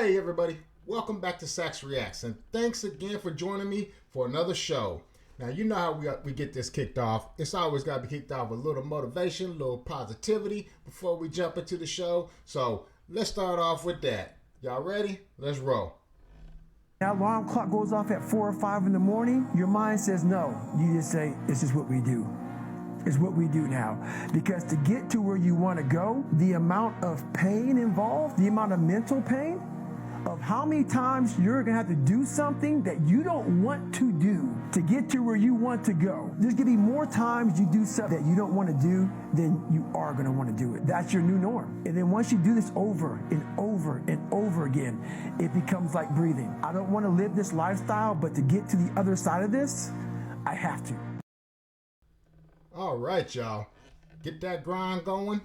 Hey everybody, welcome back to Saxx Reacts, and thanks again for joining me for another show. Now you know how we get this kicked off. It's always got to be kicked off with a little motivation, a little positivity before we jump into the show. So let's start off with that. Y'all ready? Let's roll. That alarm clock goes off at 4 or 5 in the morning, your mind says no. You just say, this is what we do. It's what we do now. Because to get to where you want to go, the amount of pain involved, the amount of mental pain, of how many times you're going to have to do something that you don't want to do to get to where you want to go. There's going to be more times you do something that you don't want to do than you are going to want to do it. That's your new norm. And then once you do this over and over and over again, it becomes like breathing. I don't want to live this lifestyle, but to get to the other side of this, I have to. All right, y'all. Get that grind going.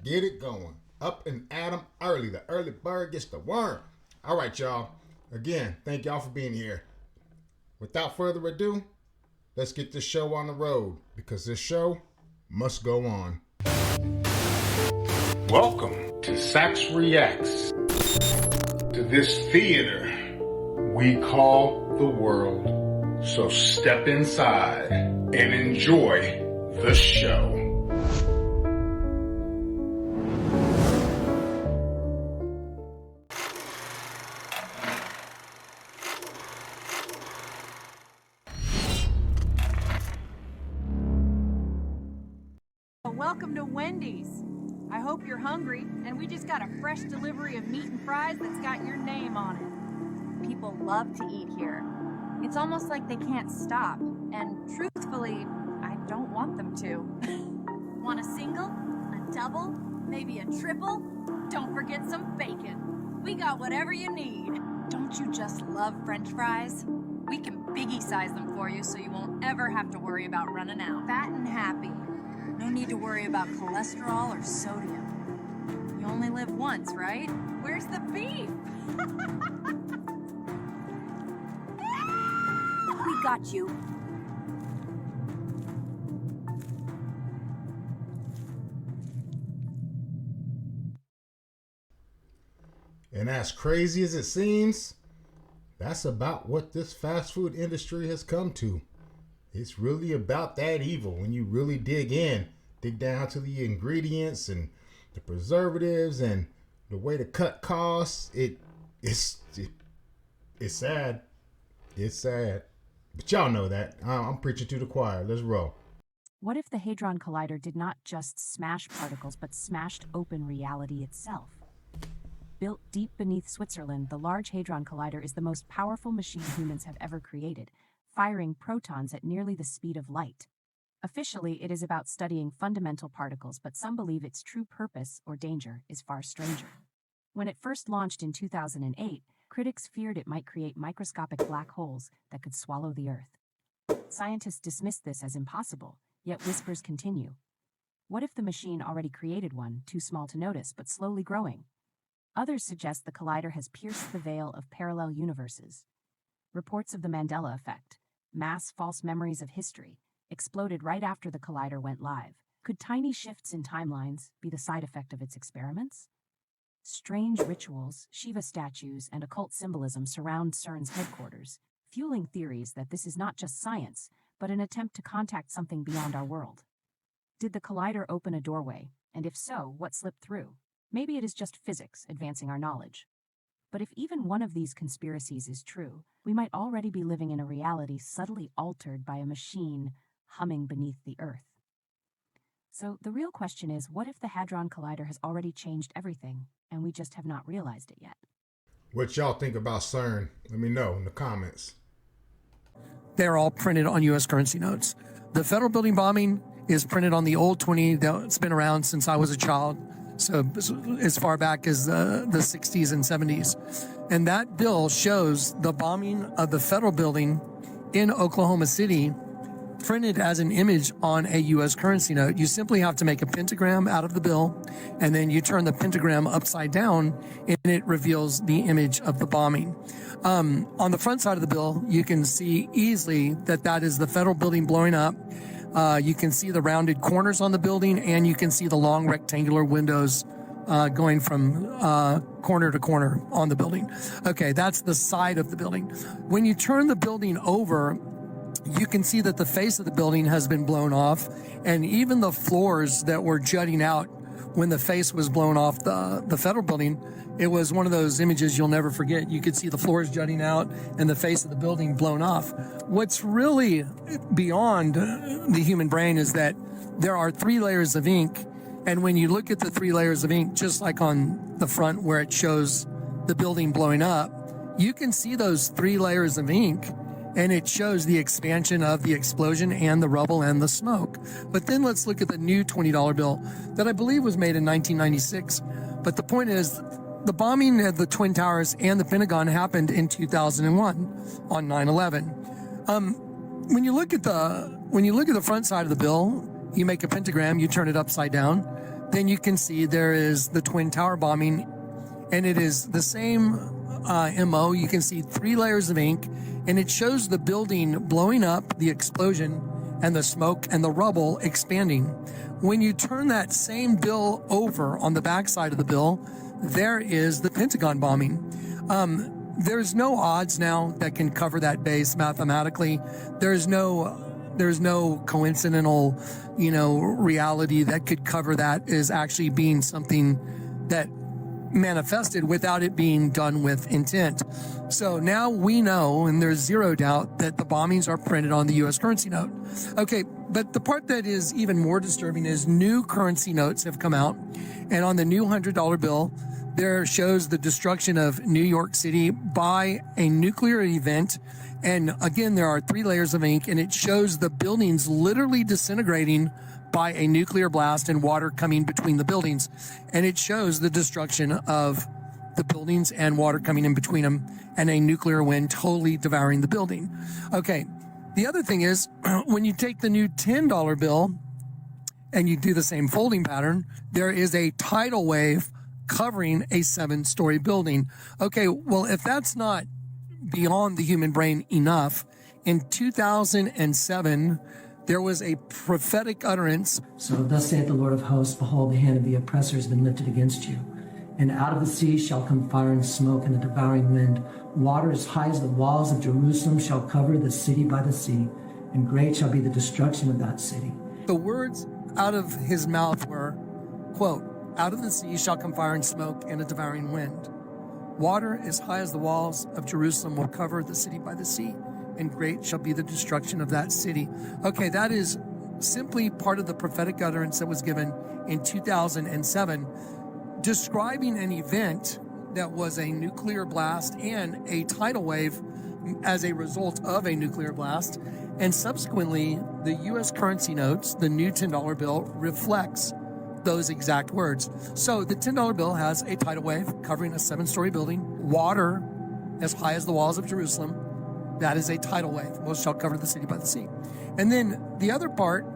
Get it going. Up and at 'em early. The early bird gets the worm. All right, y'all. Again, thank y'all for being here. Without further ado, let's get this show on the road because this show must go on. Welcome to Saxx Reacts, to this theater we call the world. So step inside and enjoy the show. Welcome to Wendy's. I hope you're hungry, and we just got a fresh delivery of meat and fries that's got your name on it. People love to eat here. It's almost like they can't stop, and truthfully, I don't want them to. Want a single? A double? Maybe a triple? Don't forget some bacon. We got whatever you need. Don't you just love French fries? We can biggie size them for you so you won't ever have to worry about running out. Fat and happy. No need to worry about cholesterol or sodium. You only live once, right? Where's the beef? We got you. And as crazy as it seems, that's about what this fast food industry has come to. It's really about that evil when you really dig down to the ingredients and the preservatives and the way to cut costs. It's sad. It's sad. But y'all know that. I'm preaching to the choir. Let's roll. What if the Hadron Collider did not just smash particles, but smashed open reality itself? Built deep beneath Switzerland, the Large Hadron Collider is the most powerful machine humans have ever created, firing protons at nearly the speed of light. Officially, it is about studying fundamental particles, but some believe its true purpose, or danger, is far stranger. When it first launched in 2008, critics feared it might create microscopic black holes that could swallow the Earth. Scientists dismissed this as impossible, yet whispers continue. What if the machine already created one, too small to notice, but slowly growing? Others suggest the collider has pierced the veil of parallel universes. Reports of the Mandela effect, mass false memories of history, exploded right after the collider went live. Could tiny shifts in timelines be the side effect of its experiments? Strange rituals, Shiva statues, and occult symbolism surround CERN's headquarters, fueling theories that this is not just science, but an attempt to contact something beyond our world. Did the collider open a doorway? And if so, what slipped through? Maybe it is just physics advancing our knowledge. But if even one of these conspiracies is true, we might already be living in a reality subtly altered by a machine humming beneath the Earth. So the real question is, what if the Hadron Collider has already changed everything, and we just have not realized it yet? What y'all think about CERN? Let me know in the comments. They're all printed on U.S. currency notes. The federal building bombing is printed on the old 20 that's been around since I was a child. So as far back as the 60s and 70s. And that bill shows the bombing of the federal building in Oklahoma City printed as an image on a U.S. currency note. You simply have to make a pentagram out of the bill, and then you turn the pentagram upside down, and it reveals the image of the bombing. On the front side of the bill, you can see easily that is the federal building blowing up. You can see the rounded corners on the building, and you can see the long rectangular windows going from corner to corner on the building. Okay, that's the side of the building. When you turn the building over, you can see that the face of the building has been blown off, and even the floors that were jutting out when the face was blown off the federal building, it was one of those images you'll never forget. You could see the floors jutting out and the face of the building blown off. What's really beyond the human brain is that there are 3 layers of ink, and when you look at the 3 layers of ink, just like on the front where it shows the building blowing up, you can see those 3 layers of ink, and it shows the expansion of the explosion and the rubble and the smoke. But then let's look at the new $20 bill that I believe was made in 1996. But the point is, the bombing at the Twin Towers and the Pentagon happened in 2001 on 9/11. When you look at the front side of the bill, you make a pentagram, you turn it upside down, then you can see there is the Twin Tower bombing, and it is the same MO. You can see 3 layers of ink, and it shows the building blowing up, the explosion, and the smoke and the rubble expanding. When you turn that same bill over on the back side of the bill, there is the Pentagon bombing. There's no odds now that can cover that base mathematically. There's no coincidental, reality that could cover that as actually being something that manifested without it being done with intent. So now we know, and there's zero doubt, that the bombings are printed on the U.S. currency note. Okay, but the part that is even more disturbing is new currency notes have come out, and on the new $100 bill, there shows the destruction of New York City by a nuclear event. And again, there are 3 layers of ink, and it shows the buildings literally disintegrating by a nuclear blast and water coming between the buildings. And it shows the destruction of the buildings and water coming in between them, and a nuclear wind totally devouring the building. Okay, the other thing is, when you take the new $10 bill and you do the same folding pattern, there is a tidal wave covering a 7-story building. Okay, well, if that's not beyond the human brain enough, in 2007, there was a prophetic utterance. So thus saith the Lord of hosts, behold, the hand of the oppressor has been lifted against you. And out of the sea shall come fire and smoke and a devouring wind. Water as high as the walls of Jerusalem shall cover the city by the sea, and great shall be the destruction of that city. The words out of his mouth were, quote, out of the sea shall come fire and smoke and a devouring wind. Water as high as the walls of Jerusalem will cover the city by the sea, and great shall be the destruction of that city. Okay, that is simply part of the prophetic utterance that was given in 2007, describing an event that was a nuclear blast and a tidal wave as a result of a nuclear blast. And subsequently, the U.S. currency notes, the new $10 bill, reflects those exact words. So the $10 bill has a tidal wave covering a 7-story building, water as high as the walls of Jerusalem. That is a tidal wave. Most shall cover the city by the sea. And then the other part,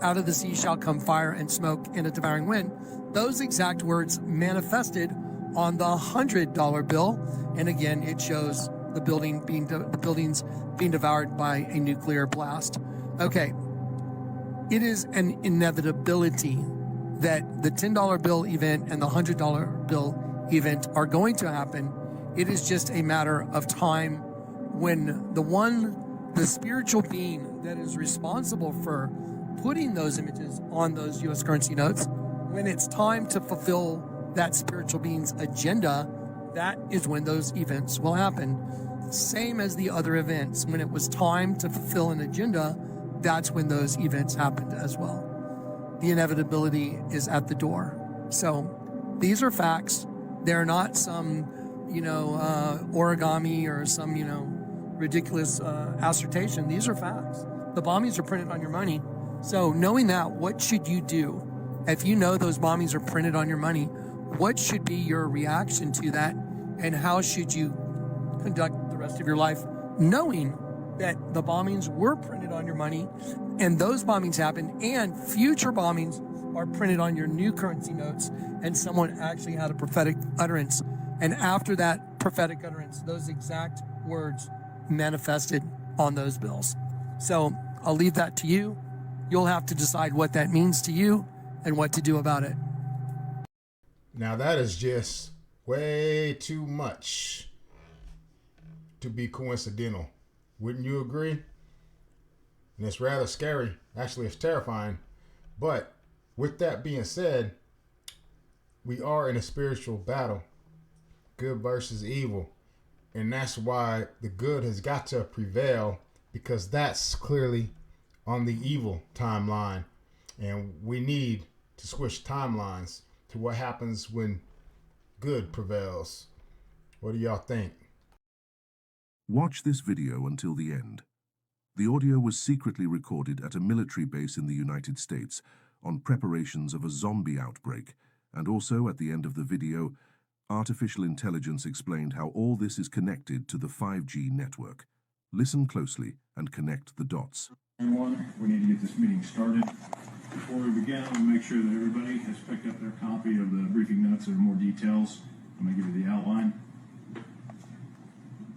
out of the sea shall come fire and smoke and a devouring wind. Those exact words manifested on the $100 bill. And again, it shows the buildings being devoured by a nuclear blast. Okay. It is an inevitability that the $10 bill event and the $100 bill event are going to happen. It is just a matter of time when the spiritual being that is responsible for putting those images on those U.S. currency notes, when it's time to fulfill that spiritual being's agenda, that is when those events will happen. Same as the other events. When it was time to fulfill an agenda, that's when those events happened as well. The inevitability is at the door. So these are facts. They're not some, origami or some, ridiculous assertion. These are facts. The bombings are printed on your money. So knowing that, what should you do? If you know those bombings are printed on your money, what should be your reaction to that? And how should you conduct the rest of your life knowing that the bombings were printed on your money and those bombings happened and future bombings are printed on your new currency notes and someone actually had a prophetic utterance, and after that prophetic utterance, those exact words manifested on those bills. So I'll leave that to you. You'll have to decide what that means to you and what to do about it. Now that is just way too much to be coincidental. Wouldn't you agree? And it's rather scary. Actually, it's terrifying. But with that being said, we are in a spiritual battle, good versus evil. And that's why the good has got to prevail, because that's clearly on the evil timeline. And we need to switch timelines to what happens when good prevails. What do y'all think? Watch this video until the end. The audio was secretly recorded at a military base in the United States on preparations of a zombie outbreak, and also at the end of the video, artificial intelligence explained how all this is connected to the 5G network. Listen closely and connect the dots. Everyone, we need to get this meeting started. Before we begin, I want to make sure that everybody has picked up their copy of the briefing notes. There are more details. I'm going to give you the outline.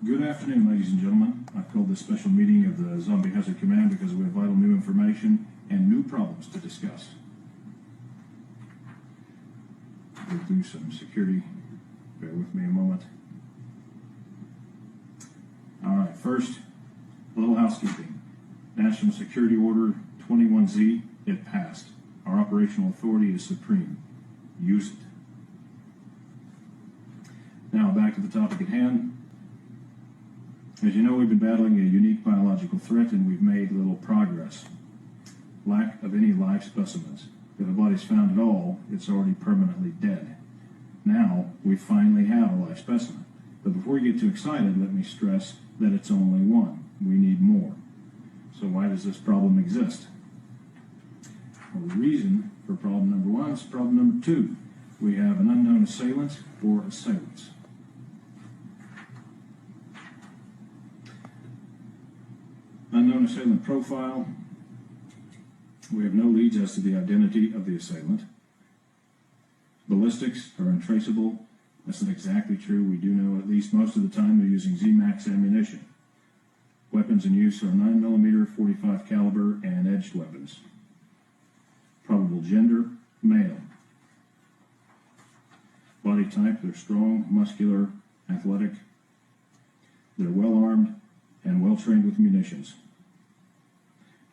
Good afternoon, ladies and gentlemen. I've called this special meeting of the Zombie Hazard Command because we have vital new information and new problems to discuss. Go through some security. Bear with me a moment. All right, first, a little housekeeping. National Security Order 21Z, it passed. Our operational authority is supreme. Use it. Now, back to the topic at hand. As you know, we've been battling a unique biological threat, and we've made little progress. Lack of any live specimens. If a body's found at all, it's already permanently dead. Now, we finally have a live specimen. But before you get too excited, let me stress that it's only one. We need more. So why does this problem exist? Well, the reason for problem number one is problem number two. We have an unknown assailant or assailants. Unknown assailant profile. We have no leads as to the identity of the assailant. Ballistics are untraceable. That's not exactly true. We do know at least most of the time they're using Z-Max ammunition. Weapons in use are 9mm, 45 caliber, and edged weapons. Probable gender, male. Body type, they're strong, muscular, athletic. They're well armed and well trained with munitions.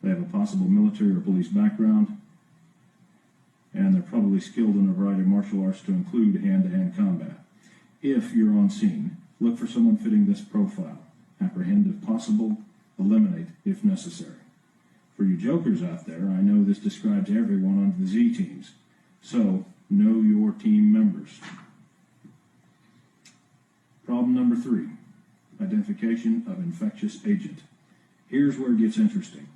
They have a possible military or police background, and they're probably skilled in a variety of martial arts to include hand-to-hand combat. If you're on scene, look for someone fitting this profile. Apprehend if possible, eliminate if necessary. For you jokers out there, I know this describes everyone on the Z teams, so know your team members. Problem number three, identification of infectious agent. Here's where it gets interesting.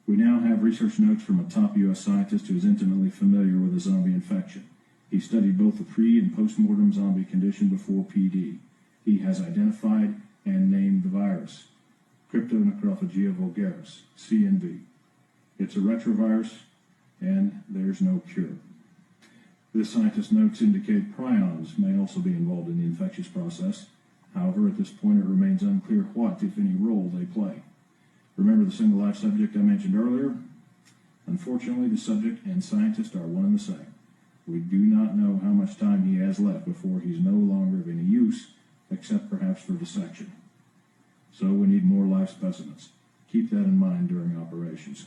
We now have research notes from a top U.S. scientist who is intimately familiar with a zombie infection. He studied both the pre- and post-mortem zombie condition before PD. He has identified and named the virus, Cryptonecrophagia vulgaris, CNV. It's a retrovirus, and there's no cure. This scientist's notes indicate prions may also be involved in the infectious process. However, at this point, it remains unclear what, if any, role they play. Remember the single life subject I mentioned earlier? Unfortunately, the subject and scientist are one and the same. We do not know how much time he has left before he's no longer of any use, except perhaps for dissection. So we need more live specimens. Keep that in mind during operations.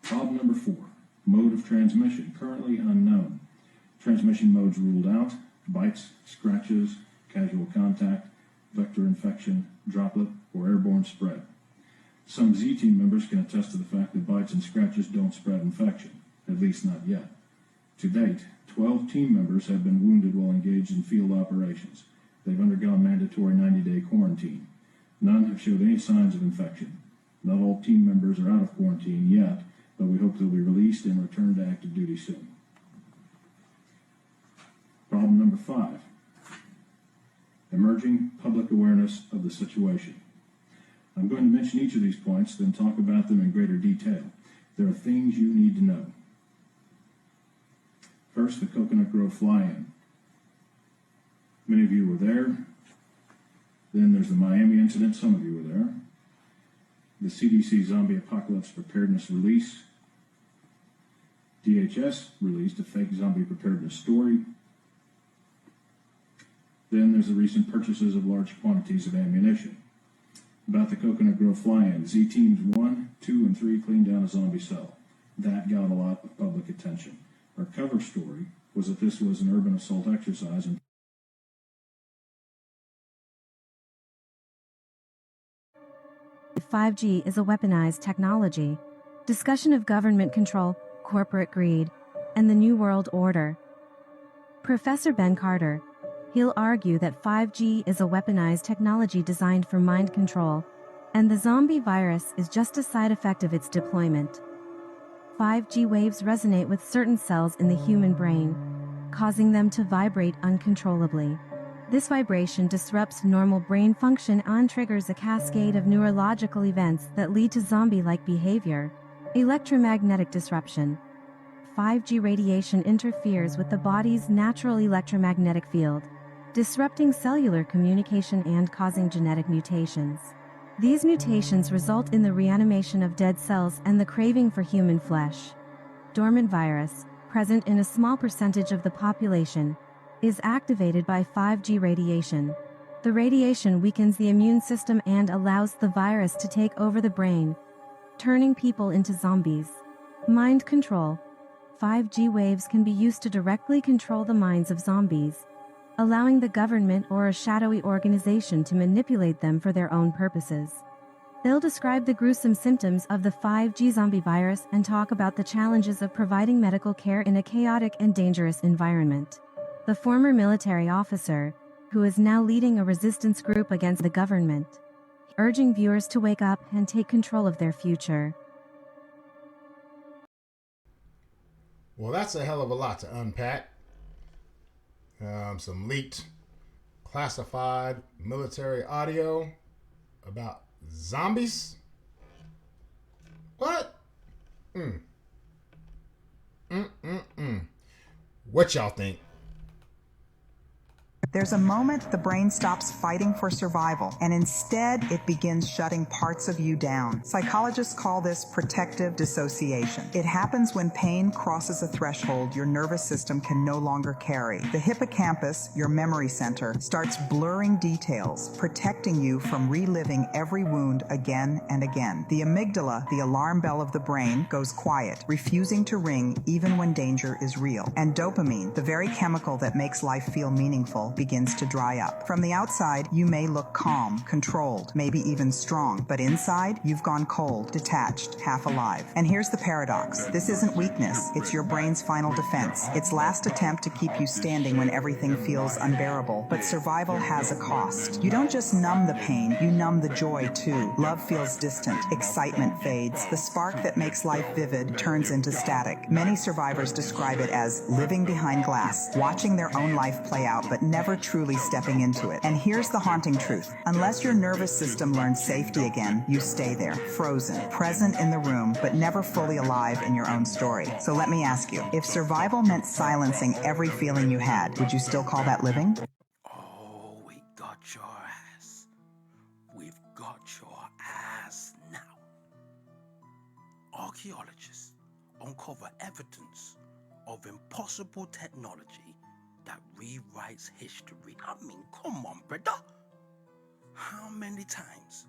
Problem number four, mode of transmission, currently unknown. Transmission modes ruled out: bites, scratches, casual contact, vector infection, droplet, or airborne spread. Some Z team members can attest to the fact that bites and scratches don't spread infection, at least not yet. To date, 12 team members have been wounded while engaged in field operations. They've undergone mandatory 90-day quarantine. None have showed any signs of infection. Not all team members are out of quarantine yet, but we hope they'll be released and return to active duty soon. Problem number five, emerging public awareness of the situation. I'm going to mention each of these points, then talk about them in greater detail. There are things you need to know. First, the Coconut Grove fly-in. Many of you were there. Then there's the Miami incident. Some of you were there. The CDC Zombie Apocalypse Preparedness Release. DHS released a fake zombie preparedness story. Then there's the recent purchases of large quantities of ammunition. About the Coconut Grove fly-in, Z Teams 1, 2, and 3 cleaned down a zombie cell. That got a lot of public attention. Our cover story was that this was an urban assault exercise and 5G is a weaponized technology. Discussion of government control, corporate greed, and the New World Order. Professor Ben Carter, he'll argue that 5G is a weaponized technology designed for mind control, and the zombie virus is just a side effect of its deployment. 5G waves resonate with certain cells in the human brain, causing them to vibrate uncontrollably. This vibration disrupts normal brain function and triggers a cascade of neurological events that lead to zombie-like behavior. Electromagnetic disruption. 5G radiation interferes with the body's natural electromagnetic field, disrupting cellular communication and causing genetic mutations. These mutations result in the reanimation of dead cells and the craving for human flesh. Dormant virus, present in a small percentage of the population, is activated by 5G radiation. The radiation weakens the immune system and allows the virus to take over the brain, turning people into zombies. Mind control. 5G waves can be used to directly control the minds of zombies, allowing the government or a shadowy organization to manipulate them for their own purposes. They'll describe the gruesome symptoms of the 5G zombie virus and talk about the challenges of providing medical care in a chaotic and dangerous environment. The former military officer, who is now leading a resistance group against the government, urging viewers to wake up and take control of their future. Well, that's a hell of a lot to unpack. Some leaked, classified military audio about zombies. What? What y'all think? There's a moment the brain stops fighting for survival, and instead it begins shutting parts of you down. Psychologists call this protective dissociation. It happens when pain crosses a threshold your nervous system can no longer carry. The hippocampus, your memory center, starts blurring details, protecting you from reliving every wound again and again. The amygdala, the alarm bell of the brain, goes quiet, refusing to ring even when danger is real. And dopamine, the very chemical that makes life feel meaningful, begins to dry up. From the outside, you may look calm, controlled, maybe even strong, but inside, you've gone cold, detached, half alive. And here's the paradox. This isn't weakness. It's your brain's final defense. Its last attempt to keep you standing when everything feels unbearable. But survival has a cost. You don't just numb the pain, you numb the joy too. Love feels distant. Excitement fades. The spark that makes life vivid turns into static. Many survivors describe it as living behind glass, watching their own life play out, but never truly stepping into it. And here's the haunting truth. Unless your nervous system learns safety again, you stay there, frozen, present in the room, but never fully alive in your own story. So let me ask you, if survival meant silencing every feeling you had, would you still call that living? Oh, we got your ass. We've got your ass now. Archaeologists uncover evidence of impossible technology that rewrites history. I mean, come on, brother. How many times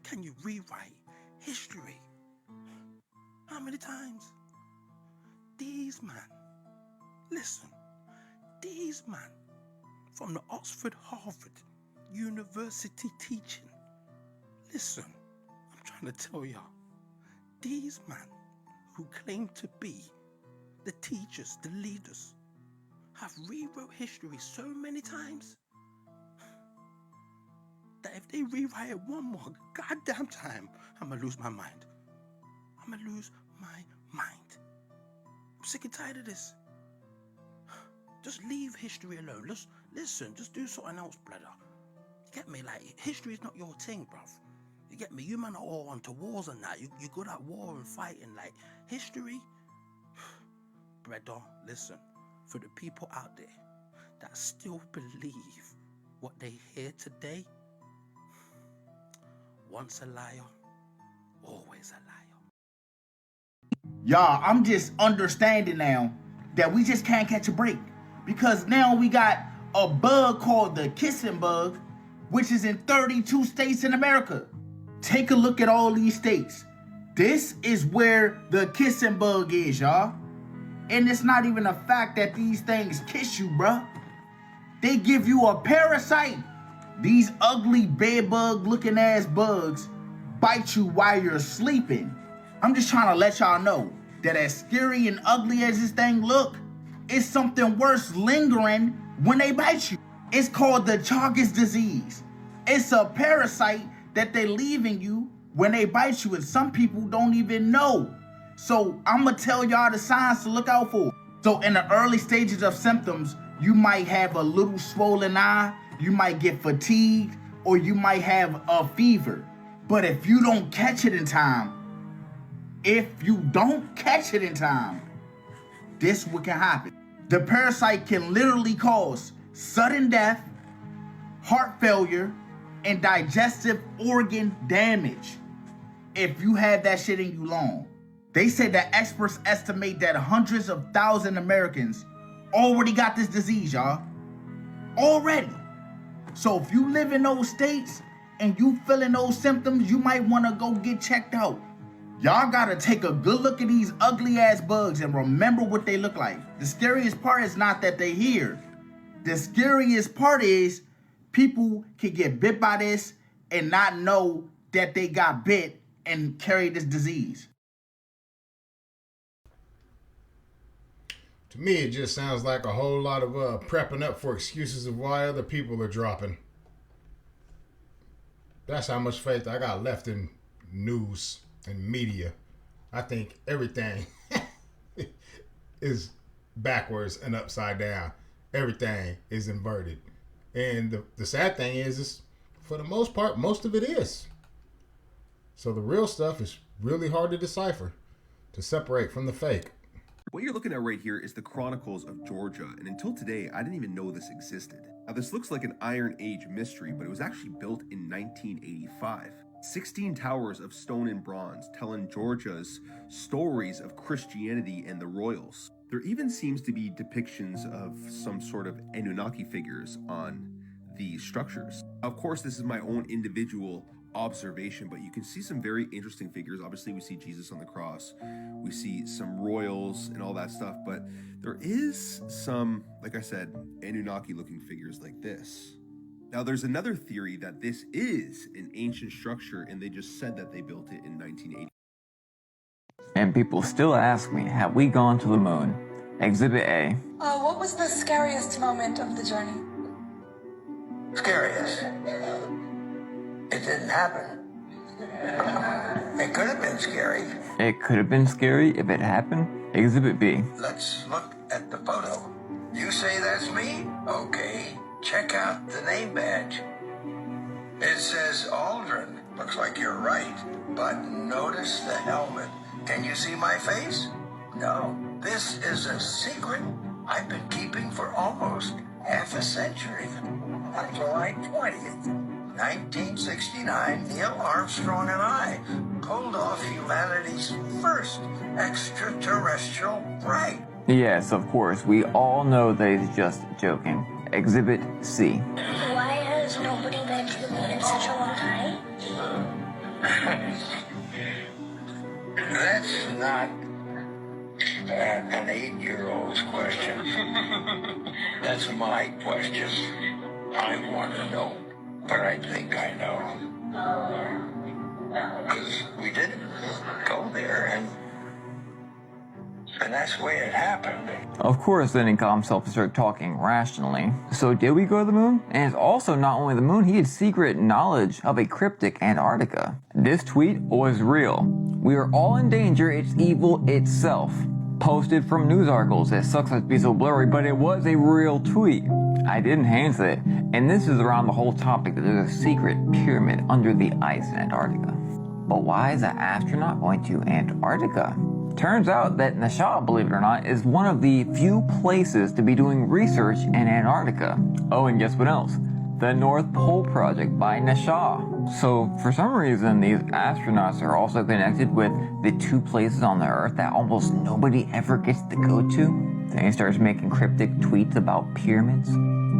can you rewrite history? How many times? These man, listen, these man from the Oxford Harvard University teaching. Listen, I'm trying to tell y'all, these man who claim to be the teachers, the leaders, have rewrote history so many times that if they rewrite it one more goddamn time, I'm gonna lose my mind. I'm gonna lose my mind. I'm sick and tired of this. Just leave history alone. Listen, just do something else, brother. You get me? Like, history is not your thing, bruv. You get me? You man are all onto wars and that. You good at war and fighting. Like, history, brother, listen. For the people out there that still believe what they hear today, once a liar, always a liar. Y'all, I'm just understanding now that we just can't catch a break. Because now we got a bug called the kissing bug, which is in 32 states in America. Take a look at all these states. This is where the kissing bug is, y'all. And it's not even a fact that these things kiss you, bruh. They give you a parasite. These ugly bedbug looking ass bugs bite you while you're sleeping. I'm just trying to let y'all know that as scary and ugly as this thing look, it's something worse lingering when they bite you. It's called the Chagas disease. It's a parasite that they leave in you when they bite you, and some people don't even know. So I'm gonna tell y'all the signs to look out for. So in the early stages of symptoms, you might have a little swollen eye, you might get fatigued, or you might have a fever. But if you don't catch it in time, this what can happen. The parasite can literally cause sudden death, heart failure, and digestive organ damage if you have that shit in you long. They said that experts estimate that hundreds of thousands of Americans already got this disease, y'all. Already. So if you live in those states and you feeling those symptoms, you might want to go get checked out. Y'all gotta take a good look at these ugly ass bugs and remember what they look like. The scariest part is not that they're here. The scariest part is people can get bit by this and not know that they got bit and carry this disease. To me, it just sounds like a whole lot of prepping up for excuses of why other people are dropping. That's how much faith I got left in news and media. I think everything is backwards and upside down. Everything is inverted. And the sad thing is for the most part, most of it is. So the real stuff is really hard to decipher, to separate from the fake. What you're looking at right here is the Chronicles of Georgia, and until today, I didn't even know this existed. Now, this looks like an Iron Age mystery, but it was actually built in 1985. 16 towers of stone and bronze telling Georgia's stories of Christianity and the royals. There even seems to be depictions of some sort of Anunnaki figures on these structures. Of course, this is my own individual observation, but you can see some very interesting figures. Obviously, we see Jesus on the cross, we see some royals and all that stuff, but there is some, like I said, Anunnaki looking figures like this. Now, there's another theory that this is an ancient structure and they just said that they built it in 1980. And people still ask me, have we gone to the moon? Exhibit A. What was the scariest moment of the journey? Scariest? It didn't happen. It could have been scary. It could have been scary if it happened. Exhibit B. Let's look at the photo. You say that's me? Okay. Check out the name badge. It says Aldrin. Looks like you're right. But notice the helmet. Can you see my face? No. This is a secret I've been keeping for almost half a century. On July 20th. 1969, Neil Armstrong and I pulled off humanity's first extraterrestrial ride. Yes, of course, we all know that he's just joking. Exhibit C. Why has nobody been to the moon in such a long time? That's not an 8-year-old's question. That's my question. I want to know. But I think I know. Because we didn't go there, and that's the way it happened. Of course, then he got himself to start talking rationally. So did we go to the moon? And it's also not only the moon, he had secret knowledge of a cryptic Antarctica. This tweet was real. We are all in danger, it's evil itself. Posted from news articles. It sucks to be so blurry, but it was a real tweet. I did enhance it, and this is around the whole topic that there's a secret pyramid under the ice in Antarctica. But why is an astronaut going to Antarctica? Turns out that Nashad, believe it or not, is one of the few places to be doing research in Antarctica. Oh, and guess what else? the North Pole Project by NASA. So for some reason, these astronauts are also connected with the two places on the Earth that almost nobody ever gets to go to. Then he starts making cryptic tweets about pyramids,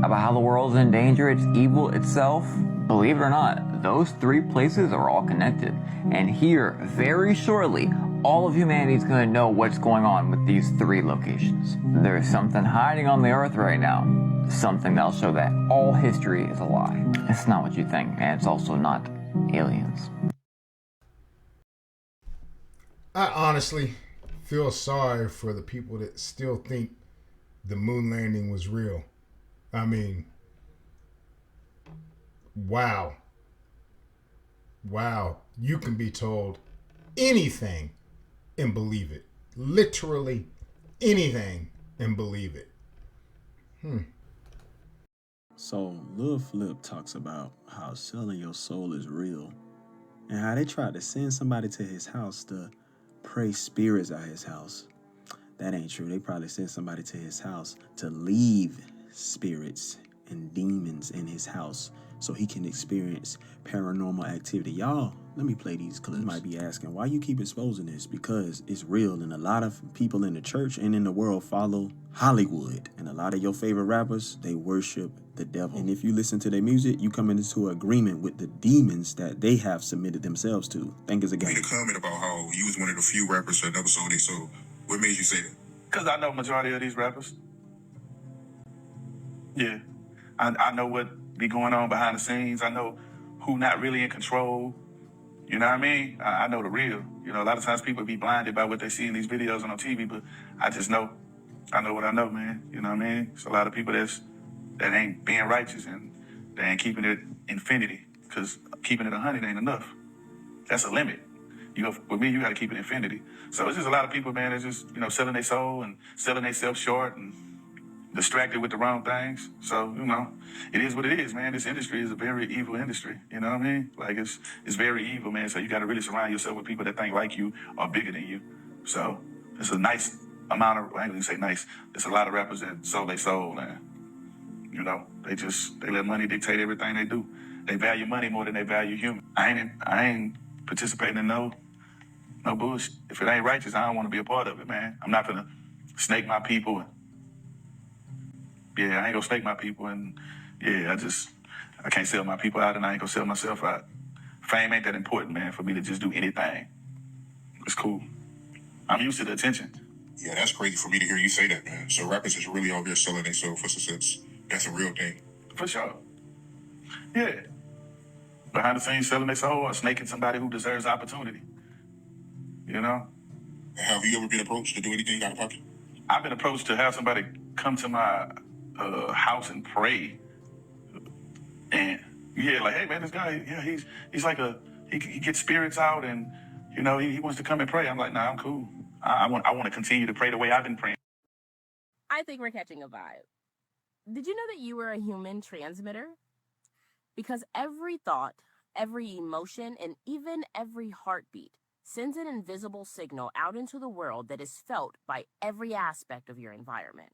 about how the world's in danger, it's evil itself. Believe it or not, those three places are all connected. And here, very shortly, all of humanity is going to know what's going on with these three locations. There's something hiding on the Earth right now. Something that'll show that all history is a lie. It's not what you think, and it's also not aliens. I honestly feel sorry for the people that still think the moon landing was real. I mean, wow. Wow. You can be told anything and believe it. Literally anything and believe it. So Lil Flip talks about how selling your soul is real and how they tried to send somebody to his house to pray spirits at his house. That ain't true. They probably sent somebody to his house to leave spirits and demons in his house so he can experience paranormal activity. Y'all, let me play these clips. You might be asking, why you keep exposing this? Because it's real, and a lot of people in the church and in the world follow Hollywood. And a lot of your favorite rappers, they worship the devil. And if you listen to their music, you come into agreement with the demons that they have submitted themselves to. Think it's a game. You made a comment about how you was one of the few rappers that never sold it, so what made you say that? Because I know majority of these rappers. Yeah. I know what be going on behind the scenes. I know who not really in control. You know what I mean? I know the real. You know, a lot of times people be blinded by what they see in these videos and on TV, but I just know. I know what I know, man. You know what I mean? It's a lot of people that ain't being righteous and they ain't keeping it infinity, because keeping it 100 ain't enough. That's a limit. With me, you got to keep it infinity. So it's just a lot of people, man, that's just, selling their soul and selling themselves short and distracted with the wrong things. So, it is what it is, man. This industry is a very evil industry. You know what I mean? Like, it's very evil, man. So you got to really surround yourself with people that think like you or bigger than you. So it's a nice amount of, I ain't gonna say nice, there's a lot of rappers that sold their soul, and, they let money dictate everything they do. They value money more than they value human. I ain't participating in no bullshit. If it ain't righteous, I don't want to be a part of it, man. I'm not gonna snake my people. I ain't gonna snake my people, and I can't sell my people out, and I ain't gonna sell myself out. Fame ain't that important, man, for me to just do anything. It's cool. I'm used to the attention. Yeah, that's crazy for me to hear you say that, man. So rappers is really out there selling their soul for success. That's a real thing. For sure. Yeah. Behind the scenes selling their soul or snaking somebody who deserves opportunity. Have you ever been approached to do anything out of pocket? I've been approached to have somebody come to my house and pray. And like, hey man, this guy, he's like he gets spirits out, and he wants to come and pray. I'm like, nah, I'm cool. I want to continue to pray the way I've been praying. I think we're catching a vibe. Did you know that you were a human transmitter? Because every thought, every emotion, and even every heartbeat sends an invisible signal out into the world that is felt by every aspect of your environment.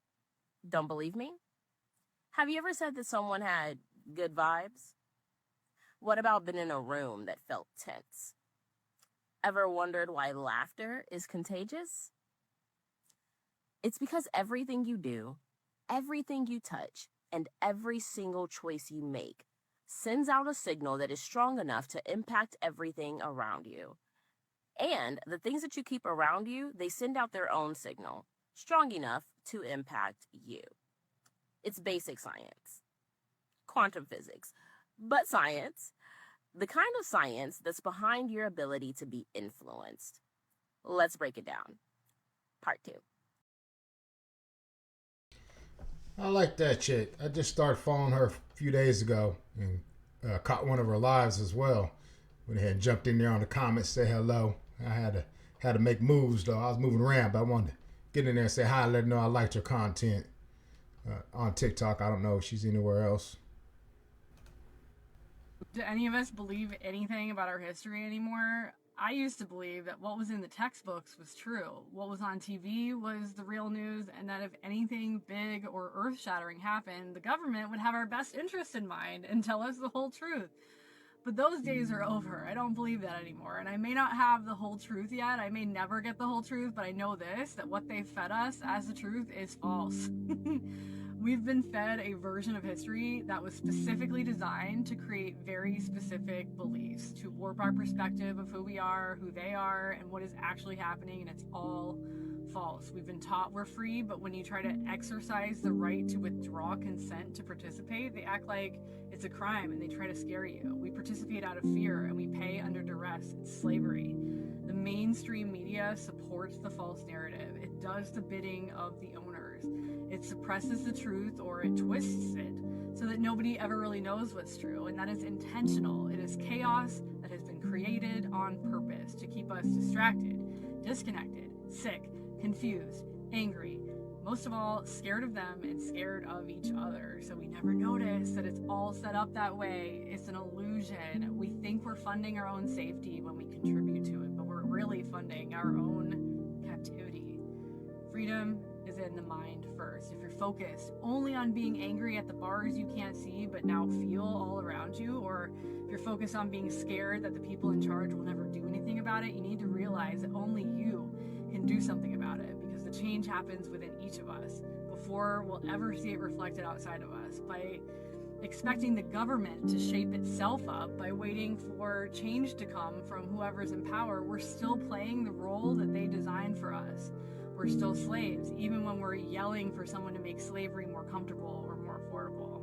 Don't believe me? Have you ever said that someone had good vibes? What about being in a room that felt tense? Ever wondered why laughter is contagious? It's because everything you do, everything you touch, and every single choice you make sends out a signal that is strong enough to impact everything around you. And the things that you keep around you, they send out their own signal, strong enough to impact you. It's basic science, quantum physics, but science, the kind of science that's behind your ability to be influenced. Let's break it down. Part 2. I like that chick. I just started following her a few days ago and caught one of her lives as well. When they had jumped in there on the comments, say hello. I had to make moves though. I was moving around, but I wanted to get in there and say hi, let her know I liked her content on TikTok. I don't know if she's anywhere else. Do any of us believe anything about our history anymore? I used to believe that what was in the textbooks was true. What was on TV was the real news, and that if anything big or earth-shattering happened, the government would have our best interest in mind and tell us the whole truth. But those days are over. I don't believe that anymore. And I may not have the whole truth yet. I may never get the whole truth, but I know this, that what they fed us as the truth is false. We've been fed a version of history that was specifically designed to create very specific beliefs, to warp our perspective of who we are, who they are, and what is actually happening, and it's all false. We've been taught we're free, but when you try to exercise the right to withdraw consent to participate, they act like it's a crime and they try to scare you. We participate out of fear and we pay under duress. It's slavery. The mainstream media supports the false narrative. It does the bidding of the owners. It suppresses the truth, or it twists it so that nobody ever really knows what's true. And that is intentional. It is chaos that has been created on purpose to keep us distracted, disconnected, sick, confused, angry, most of all, scared of them and scared of each other. So we never notice that it's all set up that way. It's an illusion. We think we're funding our own safety when we contribute to it, but we're really funding our own captivity. Freedom is in the mind first. If you're focused only on being angry at the bars you can't see but now feel all around you, or if you're focused on being scared that the people in charge will never do anything about it, you need to realize that only you can do something about it, because the change happens within each of us before we'll ever see it reflected outside of us. By expecting the government to shape itself up, by waiting for change to come from whoever's in power, we're still playing the role that they designed for us. We're still slaves, even when we're yelling for someone to make slavery more comfortable or more affordable.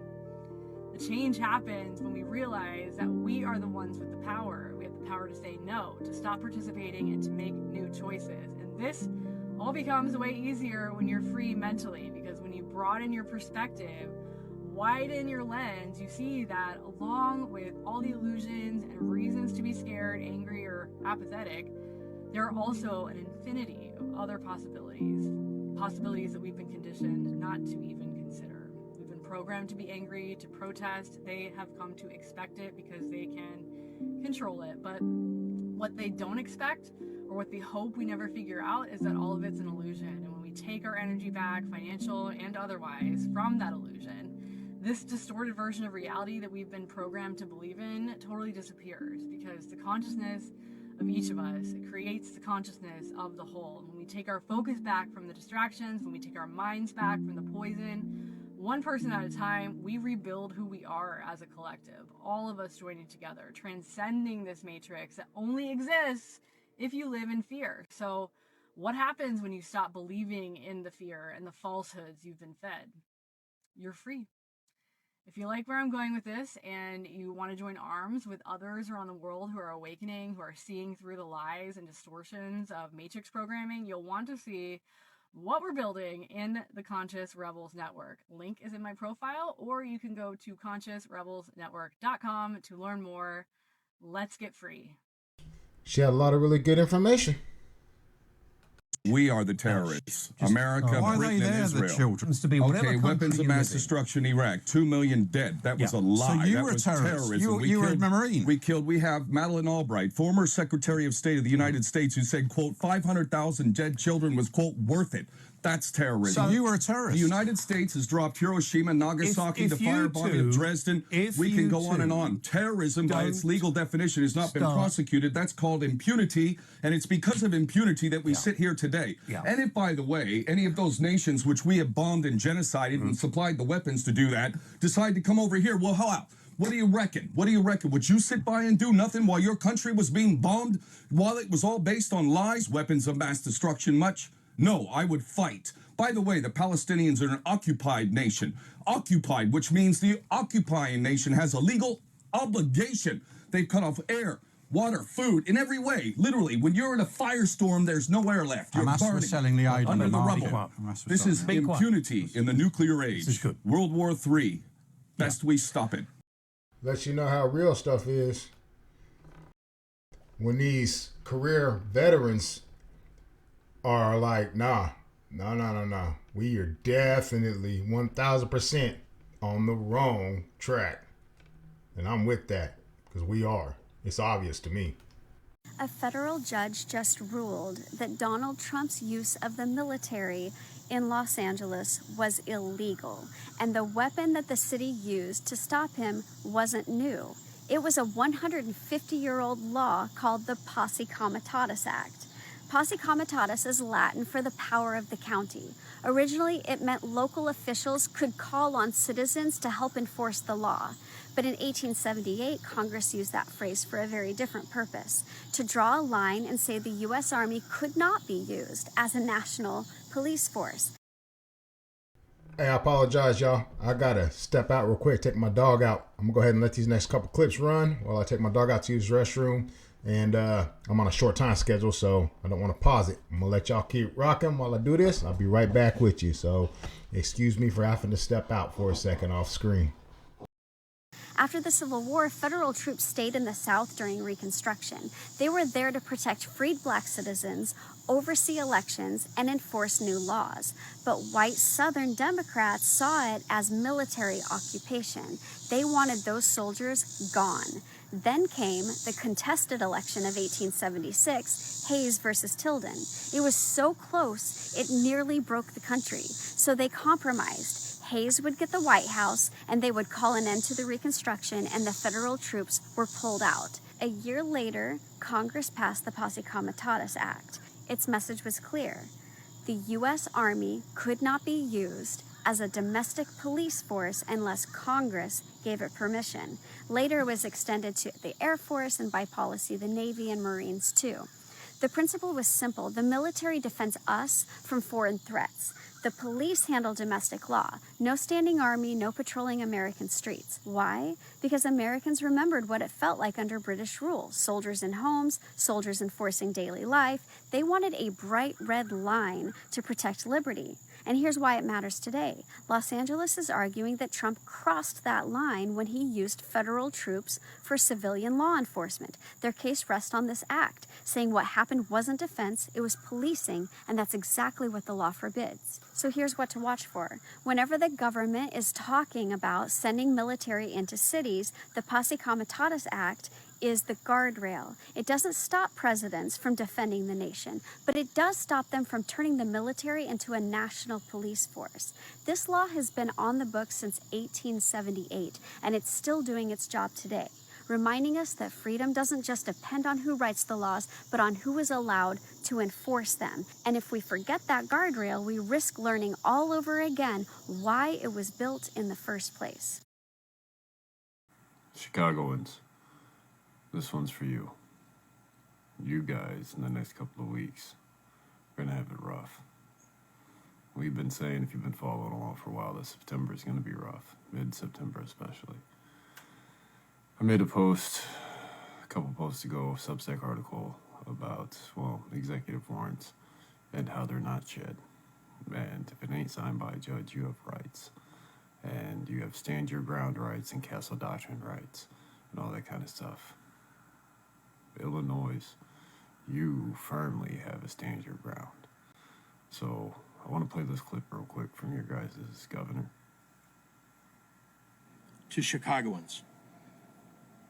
The change happens when we realize that we are the ones with the power. We have the power to say no, to stop participating, and to make new choices. And this all becomes way easier when you're free mentally, because when you broaden your perspective, widen your lens, you see that along with all the illusions and reasons to be scared, angry, or apathetic, there are also an infinity of other possibilities that we've been conditioned not to even consider. We've been programmed to be angry, to protest. They have come to expect it because they can control it. But what they don't expect, or what they hope we never figure out, is that all of it's an illusion. And when we take our energy back, financial and otherwise, from that illusion, this distorted version of reality that we've been programmed to believe in totally disappears, because the consciousness of each of us creates the consciousness of the whole. When we take our focus back from the distractions, when we take our minds back from the poison, one person at a time, we rebuild who we are as a collective, all of us joining together, transcending this matrix that only exists if you live in fear. So what happens when you stop believing in the fear and the falsehoods you've been fed? You're free. If you like where I'm going with this and you want to join arms with others around the world who are awakening, who are seeing through the lies and distortions of matrix programming, you'll want to see what we're building in the Conscious Rebels Network. Link is in my profile, or you can go to consciousrebelsnetwork.com to learn more. Let's get free. She had a lot of really good information. We are the terrorists. America, Britain, and Israel. The children. To be okay, weapons of mass destruction, Iraq. 2 million dead. That was a lie. So you that were a was terrorist. terrorism. You were a Marine. We have Madeleine Albright, former Secretary of State of the United States, who said, quote, 500,000 dead children was, quote, worth it. That's terrorism. So you were a terrorist. The United States has dropped Hiroshima, Nagasaki, the firebombing of Dresden. We can go on and on. Terrorism, by its legal definition, has not been prosecuted. That's called impunity, and it's because of impunity that we sit here today. And if, by the way, any of those nations which we have bombed and genocided and supplied the weapons to do that decide to come over here, well, how? What do you reckon? What do you reckon? Would you sit by and do nothing while your country was being bombed, while it was all based on lies, weapons of mass destruction much? No, I would fight. By the way, the Palestinians are an occupied nation. Occupied, which means the occupying nation has a legal obligation. They've cut off air, water, food, in every way. Literally, when you're in a firestorm, there's no air left. You're burning under the rubble. This is impunity in the nuclear age. This is good. World War III. Best we stop it. Lets you know how real stuff is. When these career veterans are like, no. We are definitely 1,000% on the wrong track. And I'm with that, because we are. It's obvious to me. A federal judge just ruled that Donald Trump's use of the military in Los Angeles was illegal, and the weapon that the city used to stop him wasn't new. It was a 150-year-old law called the Posse Comitatus Act. Posse Comitatus is Latin for the power of the county. Originally, it meant local officials could call on citizens to help enforce the law. But in 1878, Congress used that phrase for a very different purpose, to draw a line and say the U.S. Army could not be used as a national police force. Hey, I apologize, y'all. I gotta step out real quick, take my dog out. I'm gonna go ahead and let these next couple clips run while I take my dog out to use the restroom. And I'm on a short time schedule, so I don't want to pause it. I'm gonna let y'all keep rocking while I do this. I'll be right back with you. So excuse me for having to step out for a second off screen. After the Civil War, federal troops stayed in the South during Reconstruction. They were there to protect freed black citizens, oversee elections, and enforce new laws. But white Southern Democrats saw it as military occupation. They wanted those soldiers gone. Then came the contested election of 1876, Hayes versus Tilden. It was so close, it nearly broke the country. So they compromised. Hayes would get the White House, and they would call an end to the Reconstruction, and the federal troops were pulled out. A year later, Congress passed the Posse Comitatus Act. Its message was clear. The U.S. Army could not be used as a domestic police force unless Congress gave it permission. Later, it was extended to the Air Force, and by policy, the Navy and Marines, too. The principle was simple. The military defends us from foreign threats. The police handle domestic law. No standing army, no patrolling American streets. Why? Because Americans remembered what it felt like under British rule. Soldiers in homes, soldiers enforcing daily life. They wanted a bright red line to protect liberty. And here's why it matters today. Los Angeles is arguing that Trump crossed that line when he used federal troops for civilian law enforcement. Their case rests on this act, saying what happened wasn't defense, it was policing, and that's exactly what the law forbids. So here's what to watch for. Whenever the government is talking about sending military into cities, the Posse Comitatus Act is the guardrail. It doesn't stop presidents from defending the nation, but it does stop them from turning the military into a national police force. This law has been on the books since 1878, and it's still doing its job today, reminding us that freedom doesn't just depend on who writes the laws, but on who is allowed to enforce them. And if we forget that guardrail, we risk learning all over again why it was built in the first place. Chicagoans, this one's for you. You guys, in the next couple of weeks, are gonna have it rough. We've been saying, if you've been following along for a while, that September is gonna be rough, mid-September especially. I made a post, a couple posts ago, a Substack article about, well, executive warrants and how they're not shed. And if it ain't signed by a judge, you have rights. And you have stand your ground rights and castle doctrine rights and all that kind of stuff. Illinois, you firmly have a stand your ground. So I want to play this clip real quick from your guys' governor. To Chicagoans,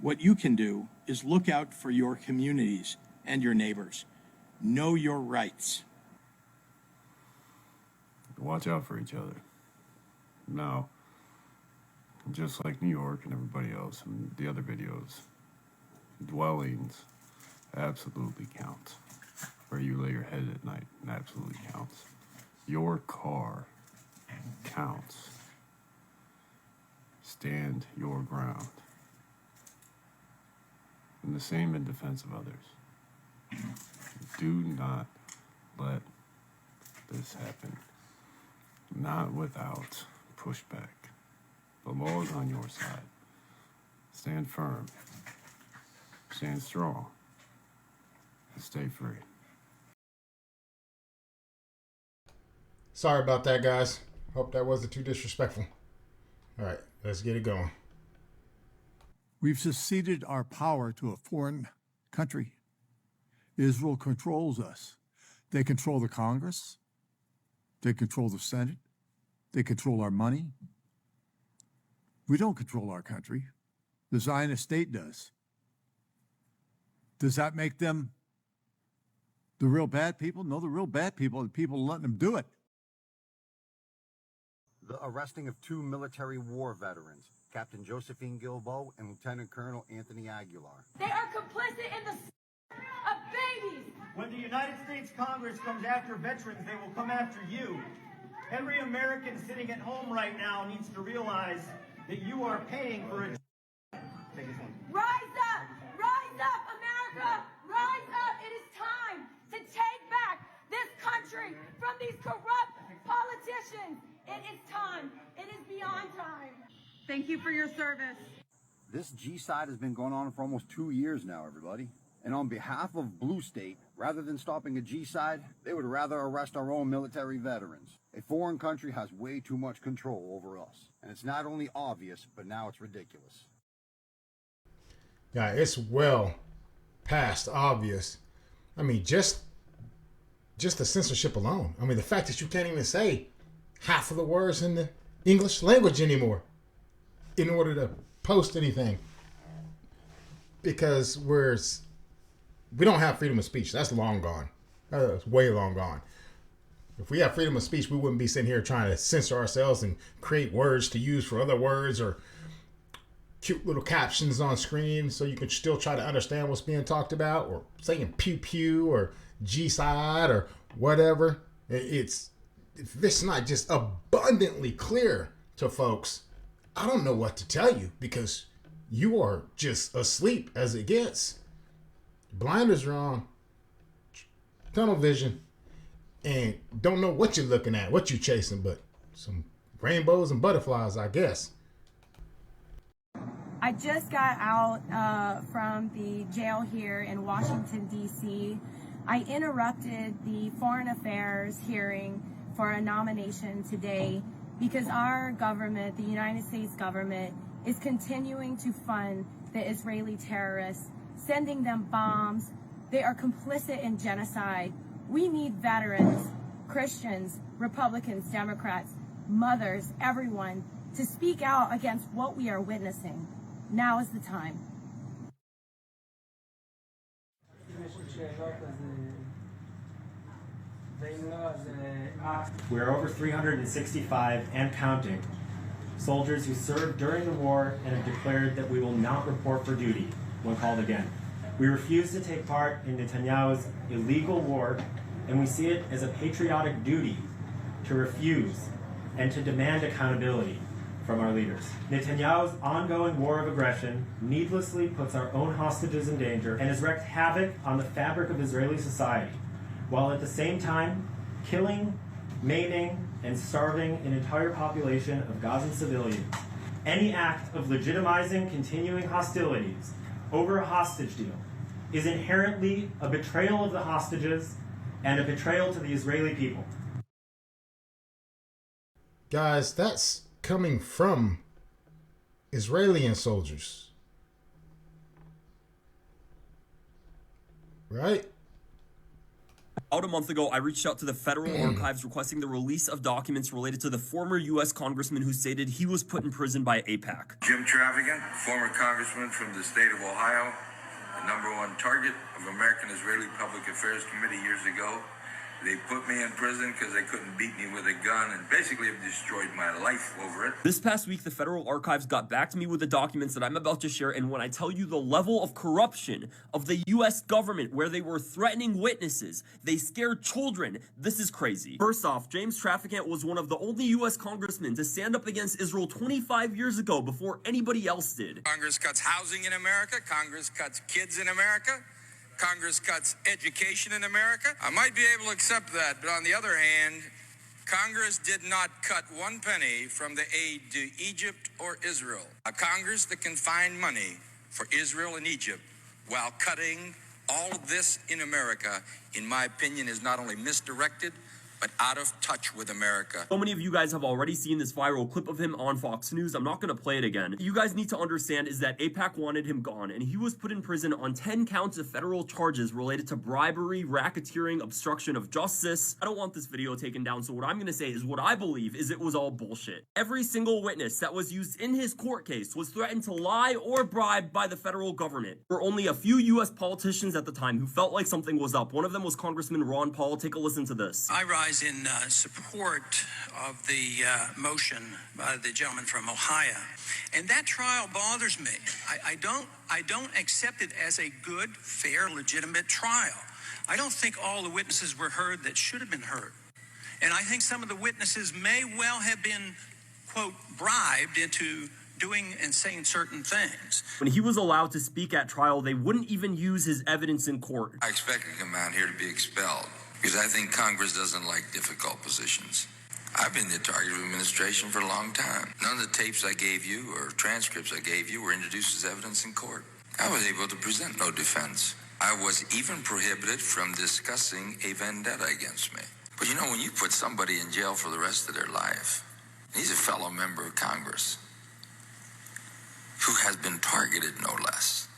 what you can do is look out for your communities and your neighbors. Know your rights. Watch out for each other. Now, just like New York and everybody else and the other videos, dwellings absolutely count. Where you lay your head at night absolutely counts. Your car counts. Stand your ground. And the same in defense of others. Do not let this happen. Not without pushback. The law is on your side. Stand firm. Stand strong. And stay free. Sorry about that, guys. Hope that wasn't too disrespectful. All right, let's get it going. We've ceded our power to a foreign country. Israel controls us. They control the Congress. They control the Senate. They control our money. We don't control our country. The Zionist state does. Does that make them the real bad people? No, the real bad people are the people letting them do it. The arresting of 2 military war veterans, Captain Josephine Gilbo and Lieutenant Colonel Anthony Aguilar. They are complicit in the of babies. When the United States Congress comes after veterans, they will come after you. Every American sitting at home right now needs to realize that you are paying for a... Take this one. Rise up, America, rise up. It is time to take back this country from these corrupt politicians. It is time. It is beyond time. Thank you for your service. This G-side has been going on for almost 2 years now, everybody. And on behalf of Blue State, rather than stopping a G-side, they would rather arrest our own military veterans. A foreign country has way too much control over us. And it's not only obvious, but now it's ridiculous. Yeah, it's well past obvious. I mean, just the censorship alone. I mean, the fact that you can't even say half of the words in the English language anymore in order to post anything. Because we don't have freedom of speech. That's long gone. That's way long gone. If we have freedom of speech, we wouldn't be sitting here trying to censor ourselves and create words to use for other words or cute little captions on screen so you can still try to understand what's being talked about, or saying pew pew or G-side or whatever. If it's not just abundantly clear to folks, I don't know what to tell you, because you are just asleep as it gets. Blinders are on, tunnel vision, and don't know what you're looking at, what you're chasing, but some rainbows and butterflies, I guess. I just got out from the jail here in Washington, D.C. I interrupted the Foreign Affairs hearing for a nomination today because our government, the United States government, is continuing to fund the Israeli terrorists, sending them bombs. They are complicit in genocide. We need veterans, Christians, Republicans, Democrats, mothers, everyone, to speak out against what we are witnessing. Now is the time. We're over 365 and counting soldiers who served during the war and have declared that we will not report for duty when called again. We refuse to take part in Netanyahu's illegal war, and we see it as a patriotic duty to refuse and to demand accountability from our leaders. Netanyahu's ongoing war of aggression needlessly puts our own hostages in danger and has wreaked havoc on the fabric of Israeli society, while at the same time killing, maiming, and starving an entire population of Gazan civilians. Any act of legitimizing continuing hostilities over a hostage deal is inherently a betrayal of the hostages and a betrayal to the Israeli people. Guys, that's coming from Israeli soldiers, right? About a month ago, I reached out to the Federal Archives requesting the release of documents related to the former U.S. congressman who stated he was put in prison by AIPAC. Jim Travigan, former congressman from the state of Ohio, the #1 target of American-Israeli Public Affairs Committee years ago. They put me in prison because they couldn't beat me with a gun and basically have destroyed my life over it. This past week, the Federal Archives got back to me with the documents that I'm about to share, and when I tell you the level of corruption of the U.S. government, where they were threatening witnesses, they scared children, this is crazy. First off, James Traficant was one of the only U.S. congressmen to stand up against Israel 25 years ago before anybody else did. Congress cuts housing in America. Congress cuts kids in America. Congress cuts education in America. I might be able to accept that, but on the other hand, Congress did not cut one penny from the aid to Egypt or Israel. A Congress that can find money for Israel and Egypt while cutting all of this in America, in my opinion, is not only misdirected, but out of touch with America. So many of you guys have already seen this viral clip of him on Fox News. I'm not going to play it again. What you guys need to understand is that AIPAC wanted him gone, and he was put in prison on 10 counts of federal charges related to bribery, racketeering, obstruction of justice. I don't want this video taken down, so what I'm going to say is what I believe is it was all bullshit. Every single witness that was used in his court case was threatened to lie or bribe by the federal government. There were only a few U.S. politicians at the time who felt like something was up. One of them was Congressman Ron Paul. Take a listen to this. I rise in support of the motion by the gentleman from Ohio, and that trial bothers me. I don't accept it as a good, fair, legitimate trial. I don't think all the witnesses were heard that should have been heard, and I think some of the witnesses may well have been, quote, bribed into doing and saying certain things. When he was allowed to speak at trial, they wouldn't even use his evidence in court. I expect to come out here to be expelled because I think Congress doesn't like difficult positions. I've been the target of administration for a long time. None of the tapes I gave you or transcripts I gave you were introduced as evidence in court. I was able to present no defense. I was even prohibited from discussing a vendetta against me. But you know, when you put somebody in jail for the rest of their life, he's a fellow member of Congress who has been targeted, no less.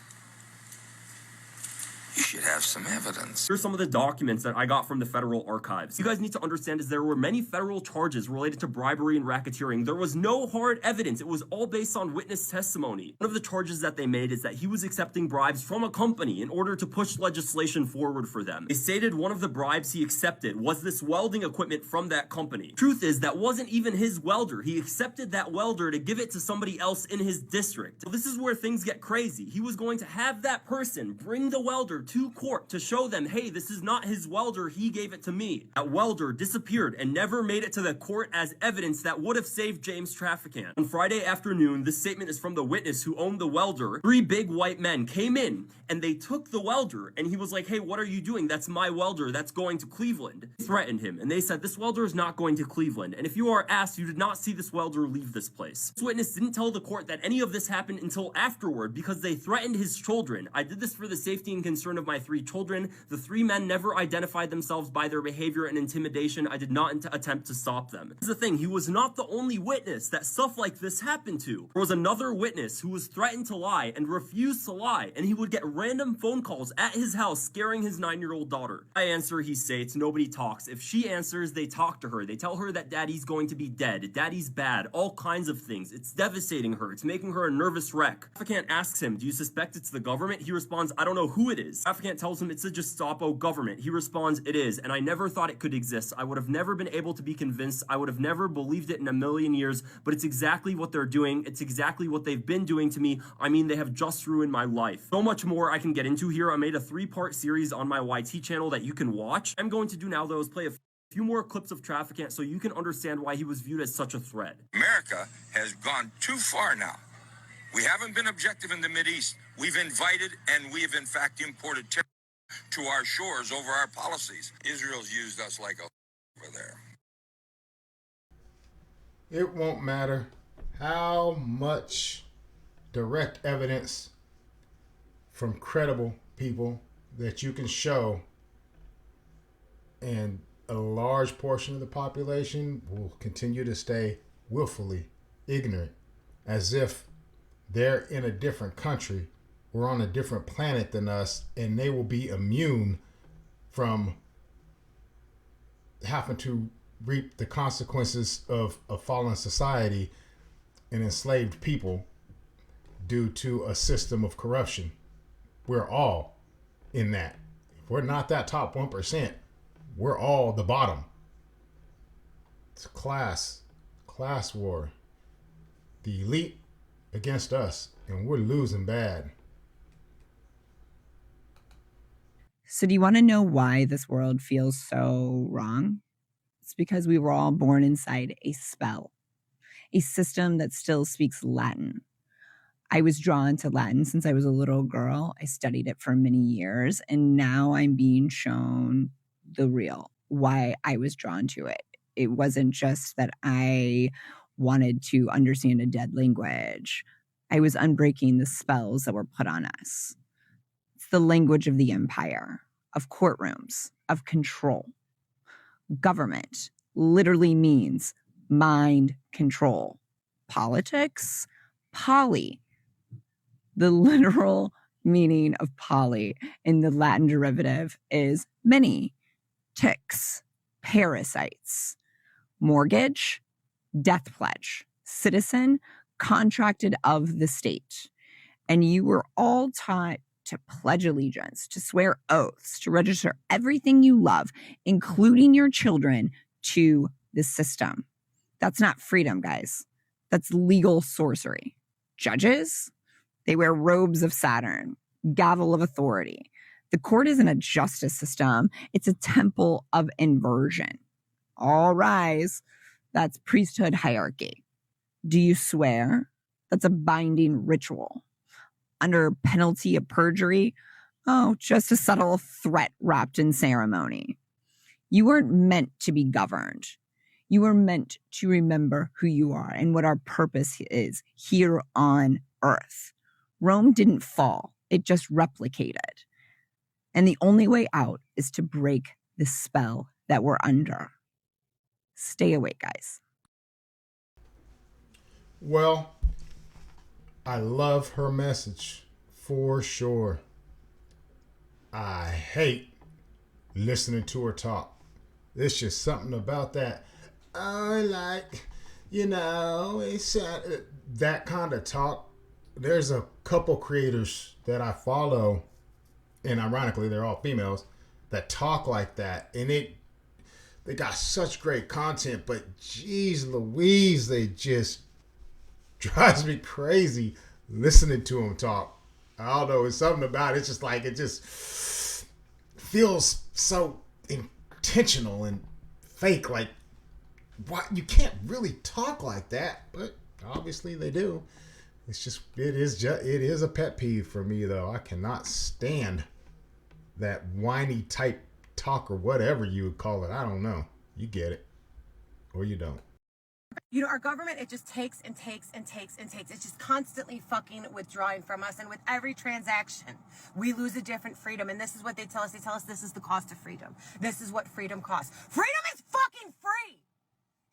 You should have some evidence. Here's some of the documents that I got from the federal archives. You guys need to understand is there were many federal charges related to bribery and racketeering. There was no hard evidence. It was all based on witness testimony. One of the charges that they made is that he was accepting bribes from a company in order to push legislation forward for them. They stated one of the bribes he accepted was this welding equipment from that company. Truth is, that wasn't even his welder. He accepted that welder to give it to somebody else in his district. So this is where things get crazy. He was going to have that person bring the welder to court to show them, hey, this is not his welder, he gave it to me. That welder disappeared and never made it to the court as evidence that would have saved James Trafficant. On Friday afternoon, this statement is from the witness who owned the welder. 3 big white men came in and they took the welder and he was like, hey, what are you doing? That's my welder, that's going to Cleveland. They threatened him and they said, this welder is not going to Cleveland. And if you are asked, you did not see this welder leave this place. This witness didn't tell the court that any of this happened until afterward because they threatened his children. I did this for the safety and concern of my 3 children. The 3 men never identified themselves by their behavior and intimidation. I did not attempt to stop them. Here's the thing, he was not the only witness that stuff like this happened to. There was another witness who was threatened to lie and refused to lie, and he would get random phone calls at his house scaring his 9-year-old daughter. I answer, he states, nobody talks. If she answers, they talk to her. They tell her that daddy's going to be dead, daddy's bad, all kinds of things. It's devastating her. It's making her a nervous wreck. Trafficant asks him, do you suspect it's the government? He responds, I don't know who it is. Trafficant tells him it's the Gestapo government. He responds, it is, and I never thought it could exist. I would have never been able to be convinced. I would have never believed it in a million years, but it's exactly what they're doing. It's exactly what they've been doing to me. I mean, they have just ruined my life. So much more I can get into here. I made a 3-part series on my YT channel that you can watch. I'm going to do now, though, is play a few more clips of Trafficant so you can understand why he was viewed as such a threat. America has gone too far now. We haven't been objective in the Mideast. We've invited and we have in fact imported terror to our shores over our policies. Israel's used us like a over there. It won't matter how much direct evidence from credible people that you can show, and a large portion of the population will continue to stay willfully ignorant, as if they're in a different country or on a different planet than us, and they will be immune from having to reap the consequences of a fallen society and enslaved people due to a system of corruption. We're all in that. If we're not that top 1%, we're all the bottom. It's class war. The elite against us, and we're losing bad. So do you want to know why this world feels so wrong? It's because we were all born inside a spell, a system that still speaks Latin. I was drawn to Latin since I was a little girl. I studied it for many years, and now I'm being shown the real, why I was drawn to it. It wasn't just that I wanted to understand a dead language. I was unbreaking the spells that were put on us. It's the language of the empire, of courtrooms, of control. Government literally means mind control. Politics, poly. The literal meaning of poly in the Latin derivative is many, ticks, parasites. Mortgage, death pledge, citizen, contracted of the state. And you were all taught to pledge allegiance, to swear oaths, to register everything you love, including your children, to the system. That's not freedom, guys. That's legal sorcery. Judges, they wear robes of Saturn, gavel of authority. The court isn't a justice system. It's a temple of inversion. All rise. That's priesthood hierarchy. Do you swear? That's a binding ritual. Under penalty of perjury? Oh, just a subtle threat wrapped in ceremony. You weren't meant to be governed. You were meant to remember who you are and what our purpose is here on earth. Rome didn't fall. It just replicated. And the only way out is to break the spell that we're under. Stay awake, guys. Well, I love her message for sure. I hate listening to her talk. There's just something about that. It's that kind of talk. There's a couple creators that I follow, and ironically, they're all females, that talk like that. And they got such great content, but geez Louise, they just drives me crazy listening to them talk. I don't know, it's something about it. It's just like, it just feels so intentional and fake. Like, what? You can't really talk like that, but obviously they do. It is a pet peeve for me, though. I cannot stand that whiny type talk, or whatever you would call it. I don't know. You get it, or you don't. You know, our government, it just takes and takes and takes and takes. It's just constantly fucking withdrawing from us. And with every transaction, we lose a different freedom. And this is what they tell us. They tell us this is the cost of freedom. This is what freedom costs. Freedom is fucking free.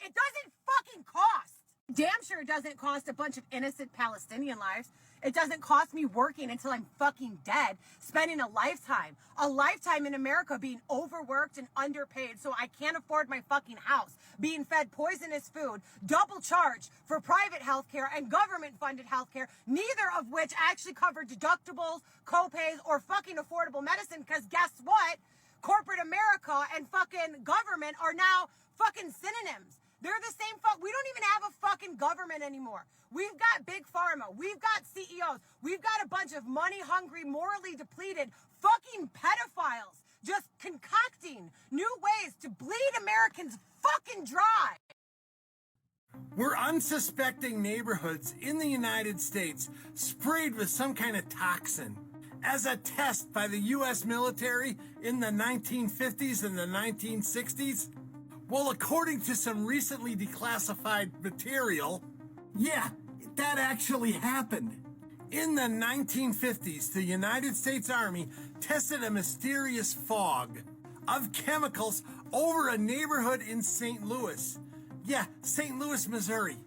It doesn't fucking cost. Damn sure it doesn't cost a bunch of innocent Palestinian lives. It doesn't cost me working until I'm fucking dead, spending a lifetime in America being overworked and underpaid so I can't afford my fucking house, being fed poisonous food, double charged for private healthcare and government-funded healthcare, neither of which actually cover deductibles, co-pays, or fucking affordable medicine, because guess what? Corporate America and fucking government are now fucking synonyms. They're the same we don't even have a fucking government anymore. We've got big pharma. We've got CEOs. We've got a bunch of money-hungry, morally depleted fucking pedophiles just concocting new ways to bleed Americans fucking dry. We're unsuspecting neighborhoods in the United States sprayed with some kind of toxin as a test by the U.S. military in the 1950s and the 1960s. Well, according to some recently declassified material, yeah, that actually happened. In the 1950s, the United States Army tested a mysterious fog of chemicals over a neighborhood in St. Louis. Yeah, St. Louis, Missouri.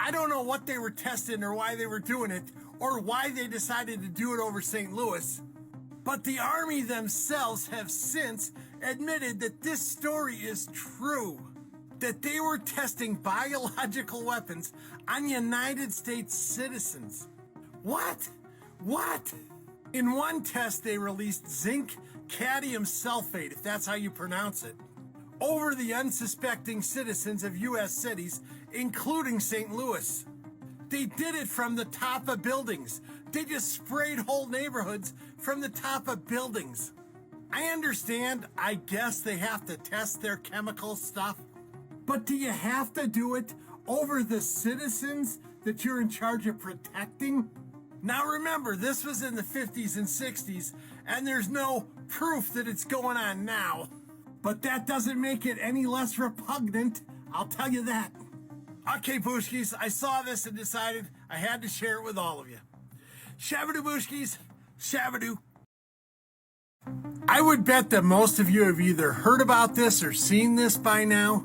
I don't know what they were testing or why they were doing it, or why they decided to do it over St. Louis. But the Army themselves have since admitted that this story is true. That they were testing biological weapons on United States citizens. What? In one test, they released zinc cadmium sulfate, if that's how you pronounce it, over the unsuspecting citizens of U.S. cities, including St. Louis. They did it from the top of buildings. They just sprayed whole neighborhoods from the top of buildings. I understand, I guess they have to test their chemical stuff, but do you have to do it over the citizens that you're in charge of protecting? Now remember, this was in the 50s and 60s, and there's no proof that it's going on now. But that doesn't make it any less repugnant, I'll tell you that. Okay, Booshkies, I saw this and decided I had to share it with all of you. Shabadoo, Booshkies, Shabadoo. I would bet that most of you have either heard about this or seen this by now.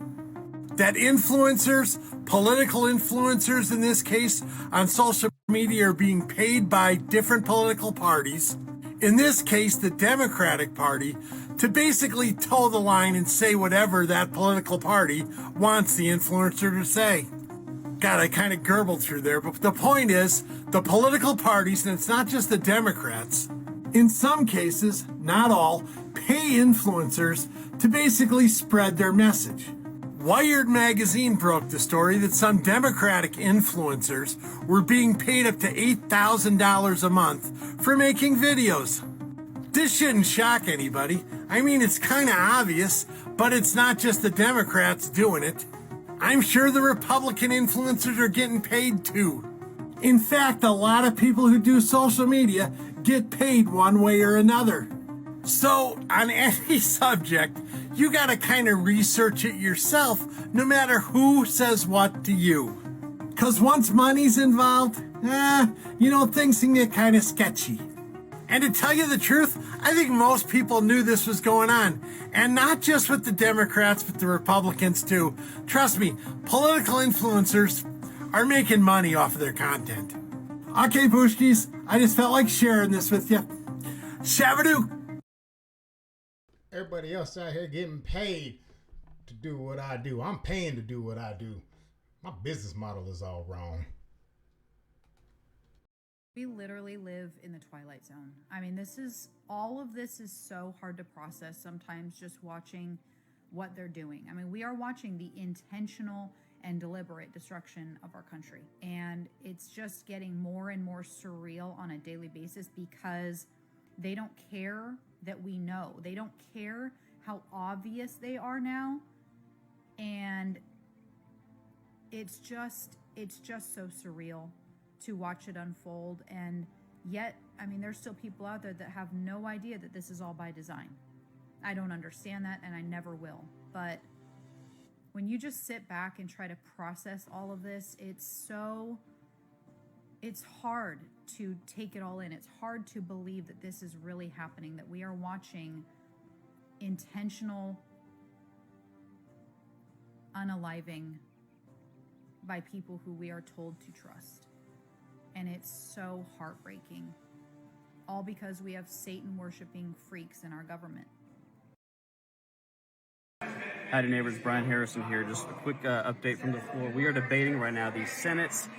That influencers, political influencers in this case, on social media are being paid by different political parties, in this case the Democratic Party, to basically toe the line and say whatever that political party wants the influencer to say. God, I kind of gurgled through there, but the point is, the political parties, and it's not just the Democrats, in some cases, not all, pay influencers to basically spread their message. Wired magazine broke the story that some Democratic influencers were being paid up to $8,000 a month for making videos. This shouldn't shock anybody. I mean, it's kind of obvious, but it's not just the Democrats doing it. I'm sure the Republican influencers are getting paid too. In fact, a lot of people who do social media get paid one way or another. So, on any subject, you gotta kind of research it yourself, no matter who says what to you. Cause once money's involved, things can get kind of sketchy. And to tell you the truth, I think most people knew this was going on. And not just with the Democrats, but the Republicans too. Trust me, political influencers are making money off of their content. Okay, Pushkis, I just felt like sharing this with you. Shabadoo! Everybody else out here getting paid to do what I do. I'm paying to do what I do. My business model is all wrong. We literally live in the twilight zone. I mean, all of this is so hard to process sometimes just watching what they're doing. I mean, we are watching the intentional and deliberate destruction of our country. And it's just getting more and more surreal on a daily basis because they don't care that we know. They don't care how obvious they are now. And it's just so surreal to watch it unfold. And yet, I mean, there's still people out there that have no idea that this is all by design. I don't understand that, and I never will. But when you just sit back and try to process all of this, it's hard to take it all in. It's hard to believe that this is really happening, that we are watching intentional unaliving by people who we are told to trust. And it's so heartbreaking, all because we have Satan-worshiping freaks in our government. Howdy neighbors, Brian Harrison here. Just a quick update from the floor. We are debating right now the Senate's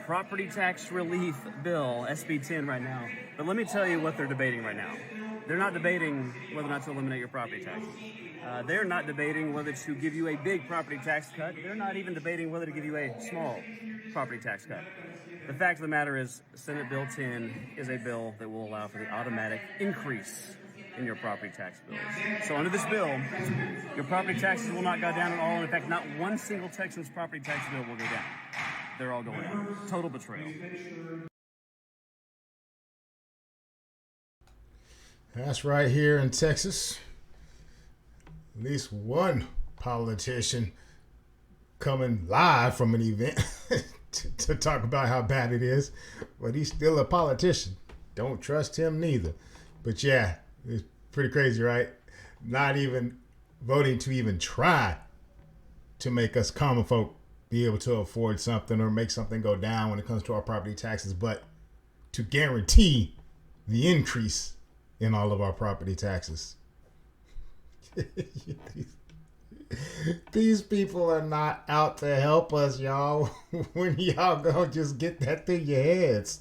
property tax relief bill, SB 10 right now. But let me tell you what they're debating right now. They're not debating whether or not to eliminate your property taxes. They're not debating whether to give you a big property tax cut. They're not even debating whether to give you a small property tax cut. The fact of the matter is, Senate Bill 10 is a bill that will allow for the automatic increase in your property tax bills. So under this bill, your property taxes will not go down at all. In fact, not one single Texan's property tax bill will go down. They're all going down. Total betrayal. That's right here in Texas. At least one politician coming live from an event to talk about how bad it is. But he's still a politician. Don't trust him neither. But yeah, it's pretty crazy, right? Not even voting to even try to make us common folk be able to afford something or make something go down when it comes to our property taxes, but to guarantee the increase in all of our property taxes. These people are not out to help us, y'all. When y'all gonna just get that through your heads.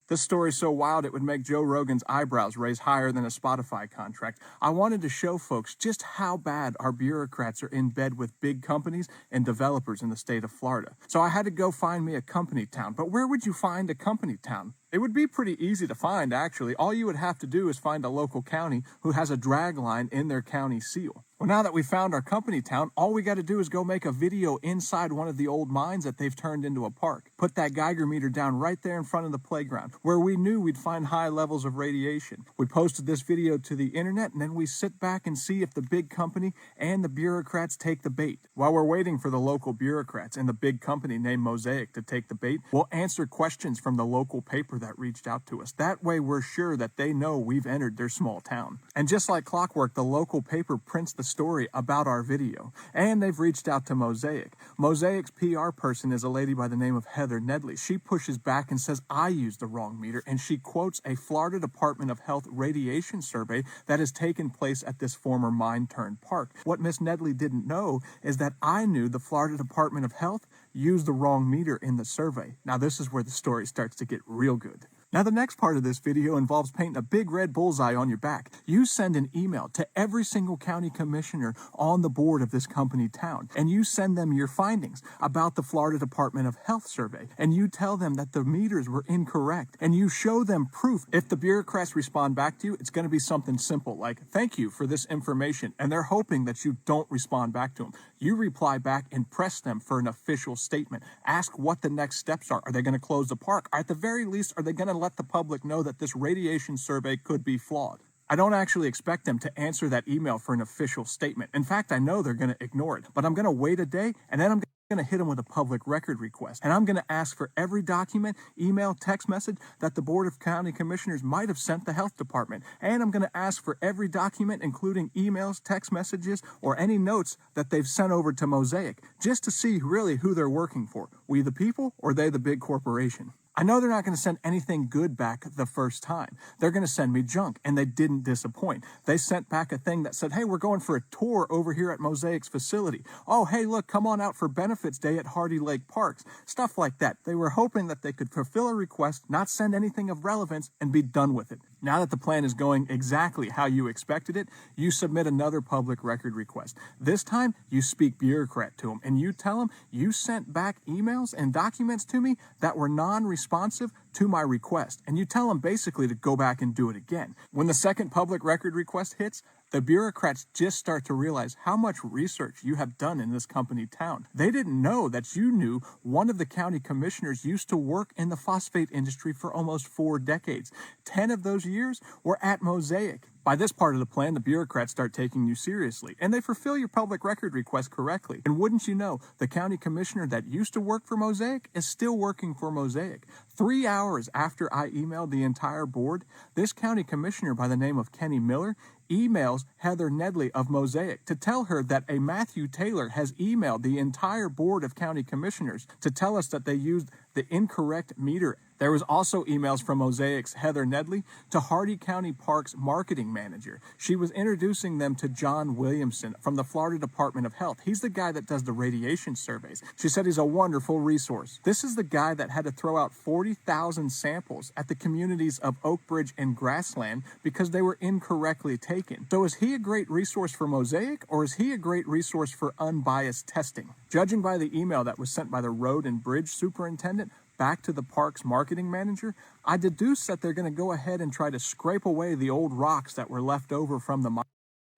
This story's so wild it would make Joe Rogan's eyebrows raise higher than a Spotify contract. I wanted to show folks just how bad our bureaucrats are in bed with big companies and developers in the state of Florida. So I had to go find me a company town. But where would you find a company town? It would be pretty easy to find, actually. All you would have to do is find a local county who has a drag line in their county seal. Well, now that we found our company town, all we got to do is go make a video inside one of the old mines that they've turned into a park. Put that Geiger meter down right there in front of the playground, where we knew we'd find high levels of radiation. We posted this video to the internet, and then we sit back and see if the big company and the bureaucrats take the bait. While we're waiting for the local bureaucrats and the big company named Mosaic to take the bait, we'll answer questions from the local paper that reached out to us. That way we're sure that they know we've entered their small town. And just like clockwork, the local paper prints the story about our video, and they've reached out to Mosaic. Mosaic's PR person is a lady by the name of Heather Nedley. She pushes back and says I used the wrong meter, and she quotes a Florida Department of Health radiation survey that has taken place at this former mine-turned-park. What Miss Nedley didn't know is that I knew the Florida Department of Health used the wrong meter in the survey. Now this is where the story starts to get real good. Now the next part of this video involves painting a big red bullseye on your back. You send an email to every single county commissioner on the board of this company town, and you send them your findings about the Florida Department of Health survey, and you tell them that the meters were incorrect, and you show them proof. If the bureaucrats respond back to you, it's going to be something simple like, thank you for this information, and they're hoping that you don't respond back to them. You reply back and press them for an official statement. Ask what the next steps are. Are they going to close the park? Or at the very least, are they going to let the public know that this radiation survey could be flawed? I don't actually expect them to answer that email for an official statement. In fact, I know they're going to ignore it, but I'm going to wait a day, and then I'm going to hit them with a public record request. And I'm going to ask for every document, email, text message that the Board of County Commissioners might have sent the health department. And I'm going to ask for every document, including emails, text messages, or any notes that they've sent over to Mosaic, just to see really who they're working for. We the people, or they the big corporation? I know they're not going to send anything good back the first time. They're going to send me junk, and they didn't disappoint. They sent back a thing that said, hey, we're going for a tour over here at Mosaic's facility. Oh, hey, look, come on out for Benefits Day at Hardy Lake Parks. Stuff like that. They were hoping that they could fulfill a request, not send anything of relevance, and be done with it. Now that the plan is going exactly how you expected it, you submit another public record request. This time, you speak bureaucrat to them, and you tell them you sent back emails and documents to me that were non-responsive to my request. And you tell them basically to go back and do it again. When the second public record request hits, the bureaucrats just start to realize how much research you have done in this company town. They didn't know that you knew one of the county commissioners used to work in the phosphate industry for almost 4 decades. 10 of those years were at Mosaic. By this part of the plan, the bureaucrats start taking you seriously, and they fulfill your public record request correctly. And wouldn't you know, the county commissioner that used to work for Mosaic is still working for Mosaic. 3 hours after I emailed the entire board, this county commissioner by the name of Kenny Miller emails Heather Nedley of Mosaic to tell her that a Matthew Taylor has emailed the entire board of county commissioners to tell us that they used the incorrect meter. There was also emails from Mosaic's Heather Nedley to Hardy County Park's marketing manager. She was introducing them to John Williamson from the Florida Department of Health. He's the guy that does the radiation surveys. She said he's a wonderful resource. This is the guy that had to throw out 40,000 samples at the communities of Oakbridge and Grassland because they were incorrectly taken. So is he a great resource for Mosaic, or is he a great resource for unbiased testing? Judging by the email that was sent by the road and bridge superintendent back to the park's marketing manager, I deduce that they're going to go ahead and try to scrape away the old rocks that were left over from the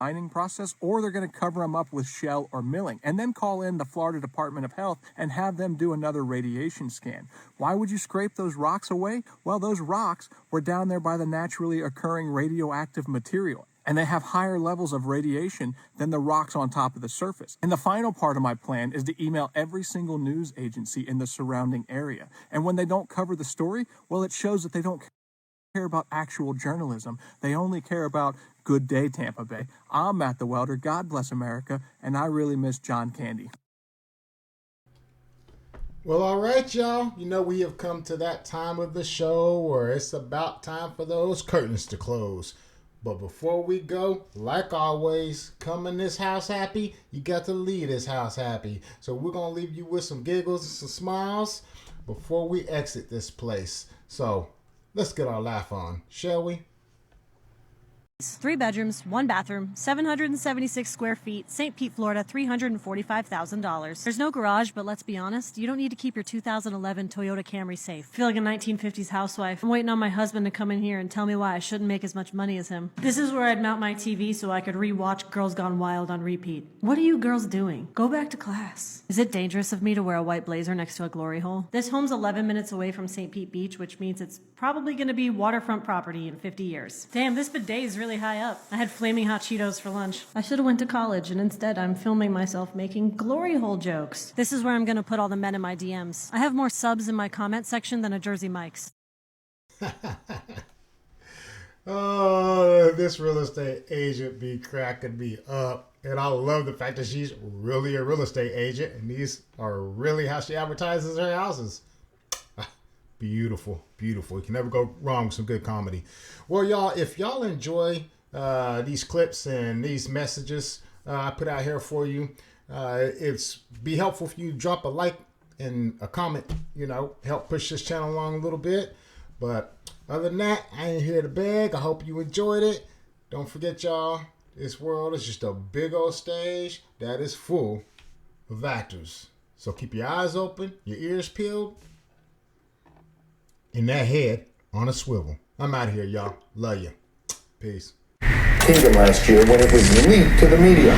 mining process, or they're going to cover them up with shell or milling, and then call in the Florida Department of Health and have them do another radiation scan. Why would you scrape those rocks away? Well, those rocks were down there by the naturally occurring radioactive material, and they have higher levels of radiation than the rocks on top of the surface. And the final part of my plan is to email every single news agency in the surrounding area. And when they don't cover the story, well, it shows that they don't care about actual journalism. They only care about Good Day, Tampa Bay. I'm Matt the Welder. God bless America. And I really miss John Candy. Well, all right, y'all. You know, we have come to that time of the show where it's about time for those curtains to close. But before we go, like always, come in this house happy, you got to leave this house happy. So we're going to leave you with some giggles and some smiles before we exit this place. So let's get our laugh on, shall we? 3 bedrooms, 1 bathroom, 776 square feet, St. Pete, Florida, $345,000. There's no garage, but let's be honest, you don't need to keep your 2011 Toyota Camry safe. I feel like a 1950s housewife. I'm waiting on my husband to come in here and tell me why I shouldn't make as much money as him. This is where I'd mount my TV so I could re-watch Girls Gone Wild on repeat. What are you girls doing? Go back to class. Is it dangerous of me to wear a white blazer next to a glory hole? This home's 11 minutes away from St. Pete Beach, which means it's probably going to be waterfront property in 50 years. Damn, this bidet is really high up. I had flaming hot Cheetos for lunch. I should have went to college, and instead I'm filming myself making glory hole jokes. This is where I'm going to put all the men in my DMs. I have more subs in my comment section than a Jersey Mike's. Oh, this real estate agent be cracking me up. And I love the fact that she's really a real estate agent, and these are really how she advertises her houses. Beautiful, beautiful. You can never go wrong with some good comedy. Well, y'all, if y'all enjoy these clips and these messages I put out here for you, it's be helpful if you drop a like and a comment, you know, help push this channel along a little bit. But other than that, I ain't here to beg. I hope you enjoyed it. Don't forget, y'all, this world is just a big old stage that is full of actors. So keep your eyes open, your ears peeled, and that head on a swivel. I'm out of here, y'all. Love you. Peace. Kingdom last year when it was leaked to the media.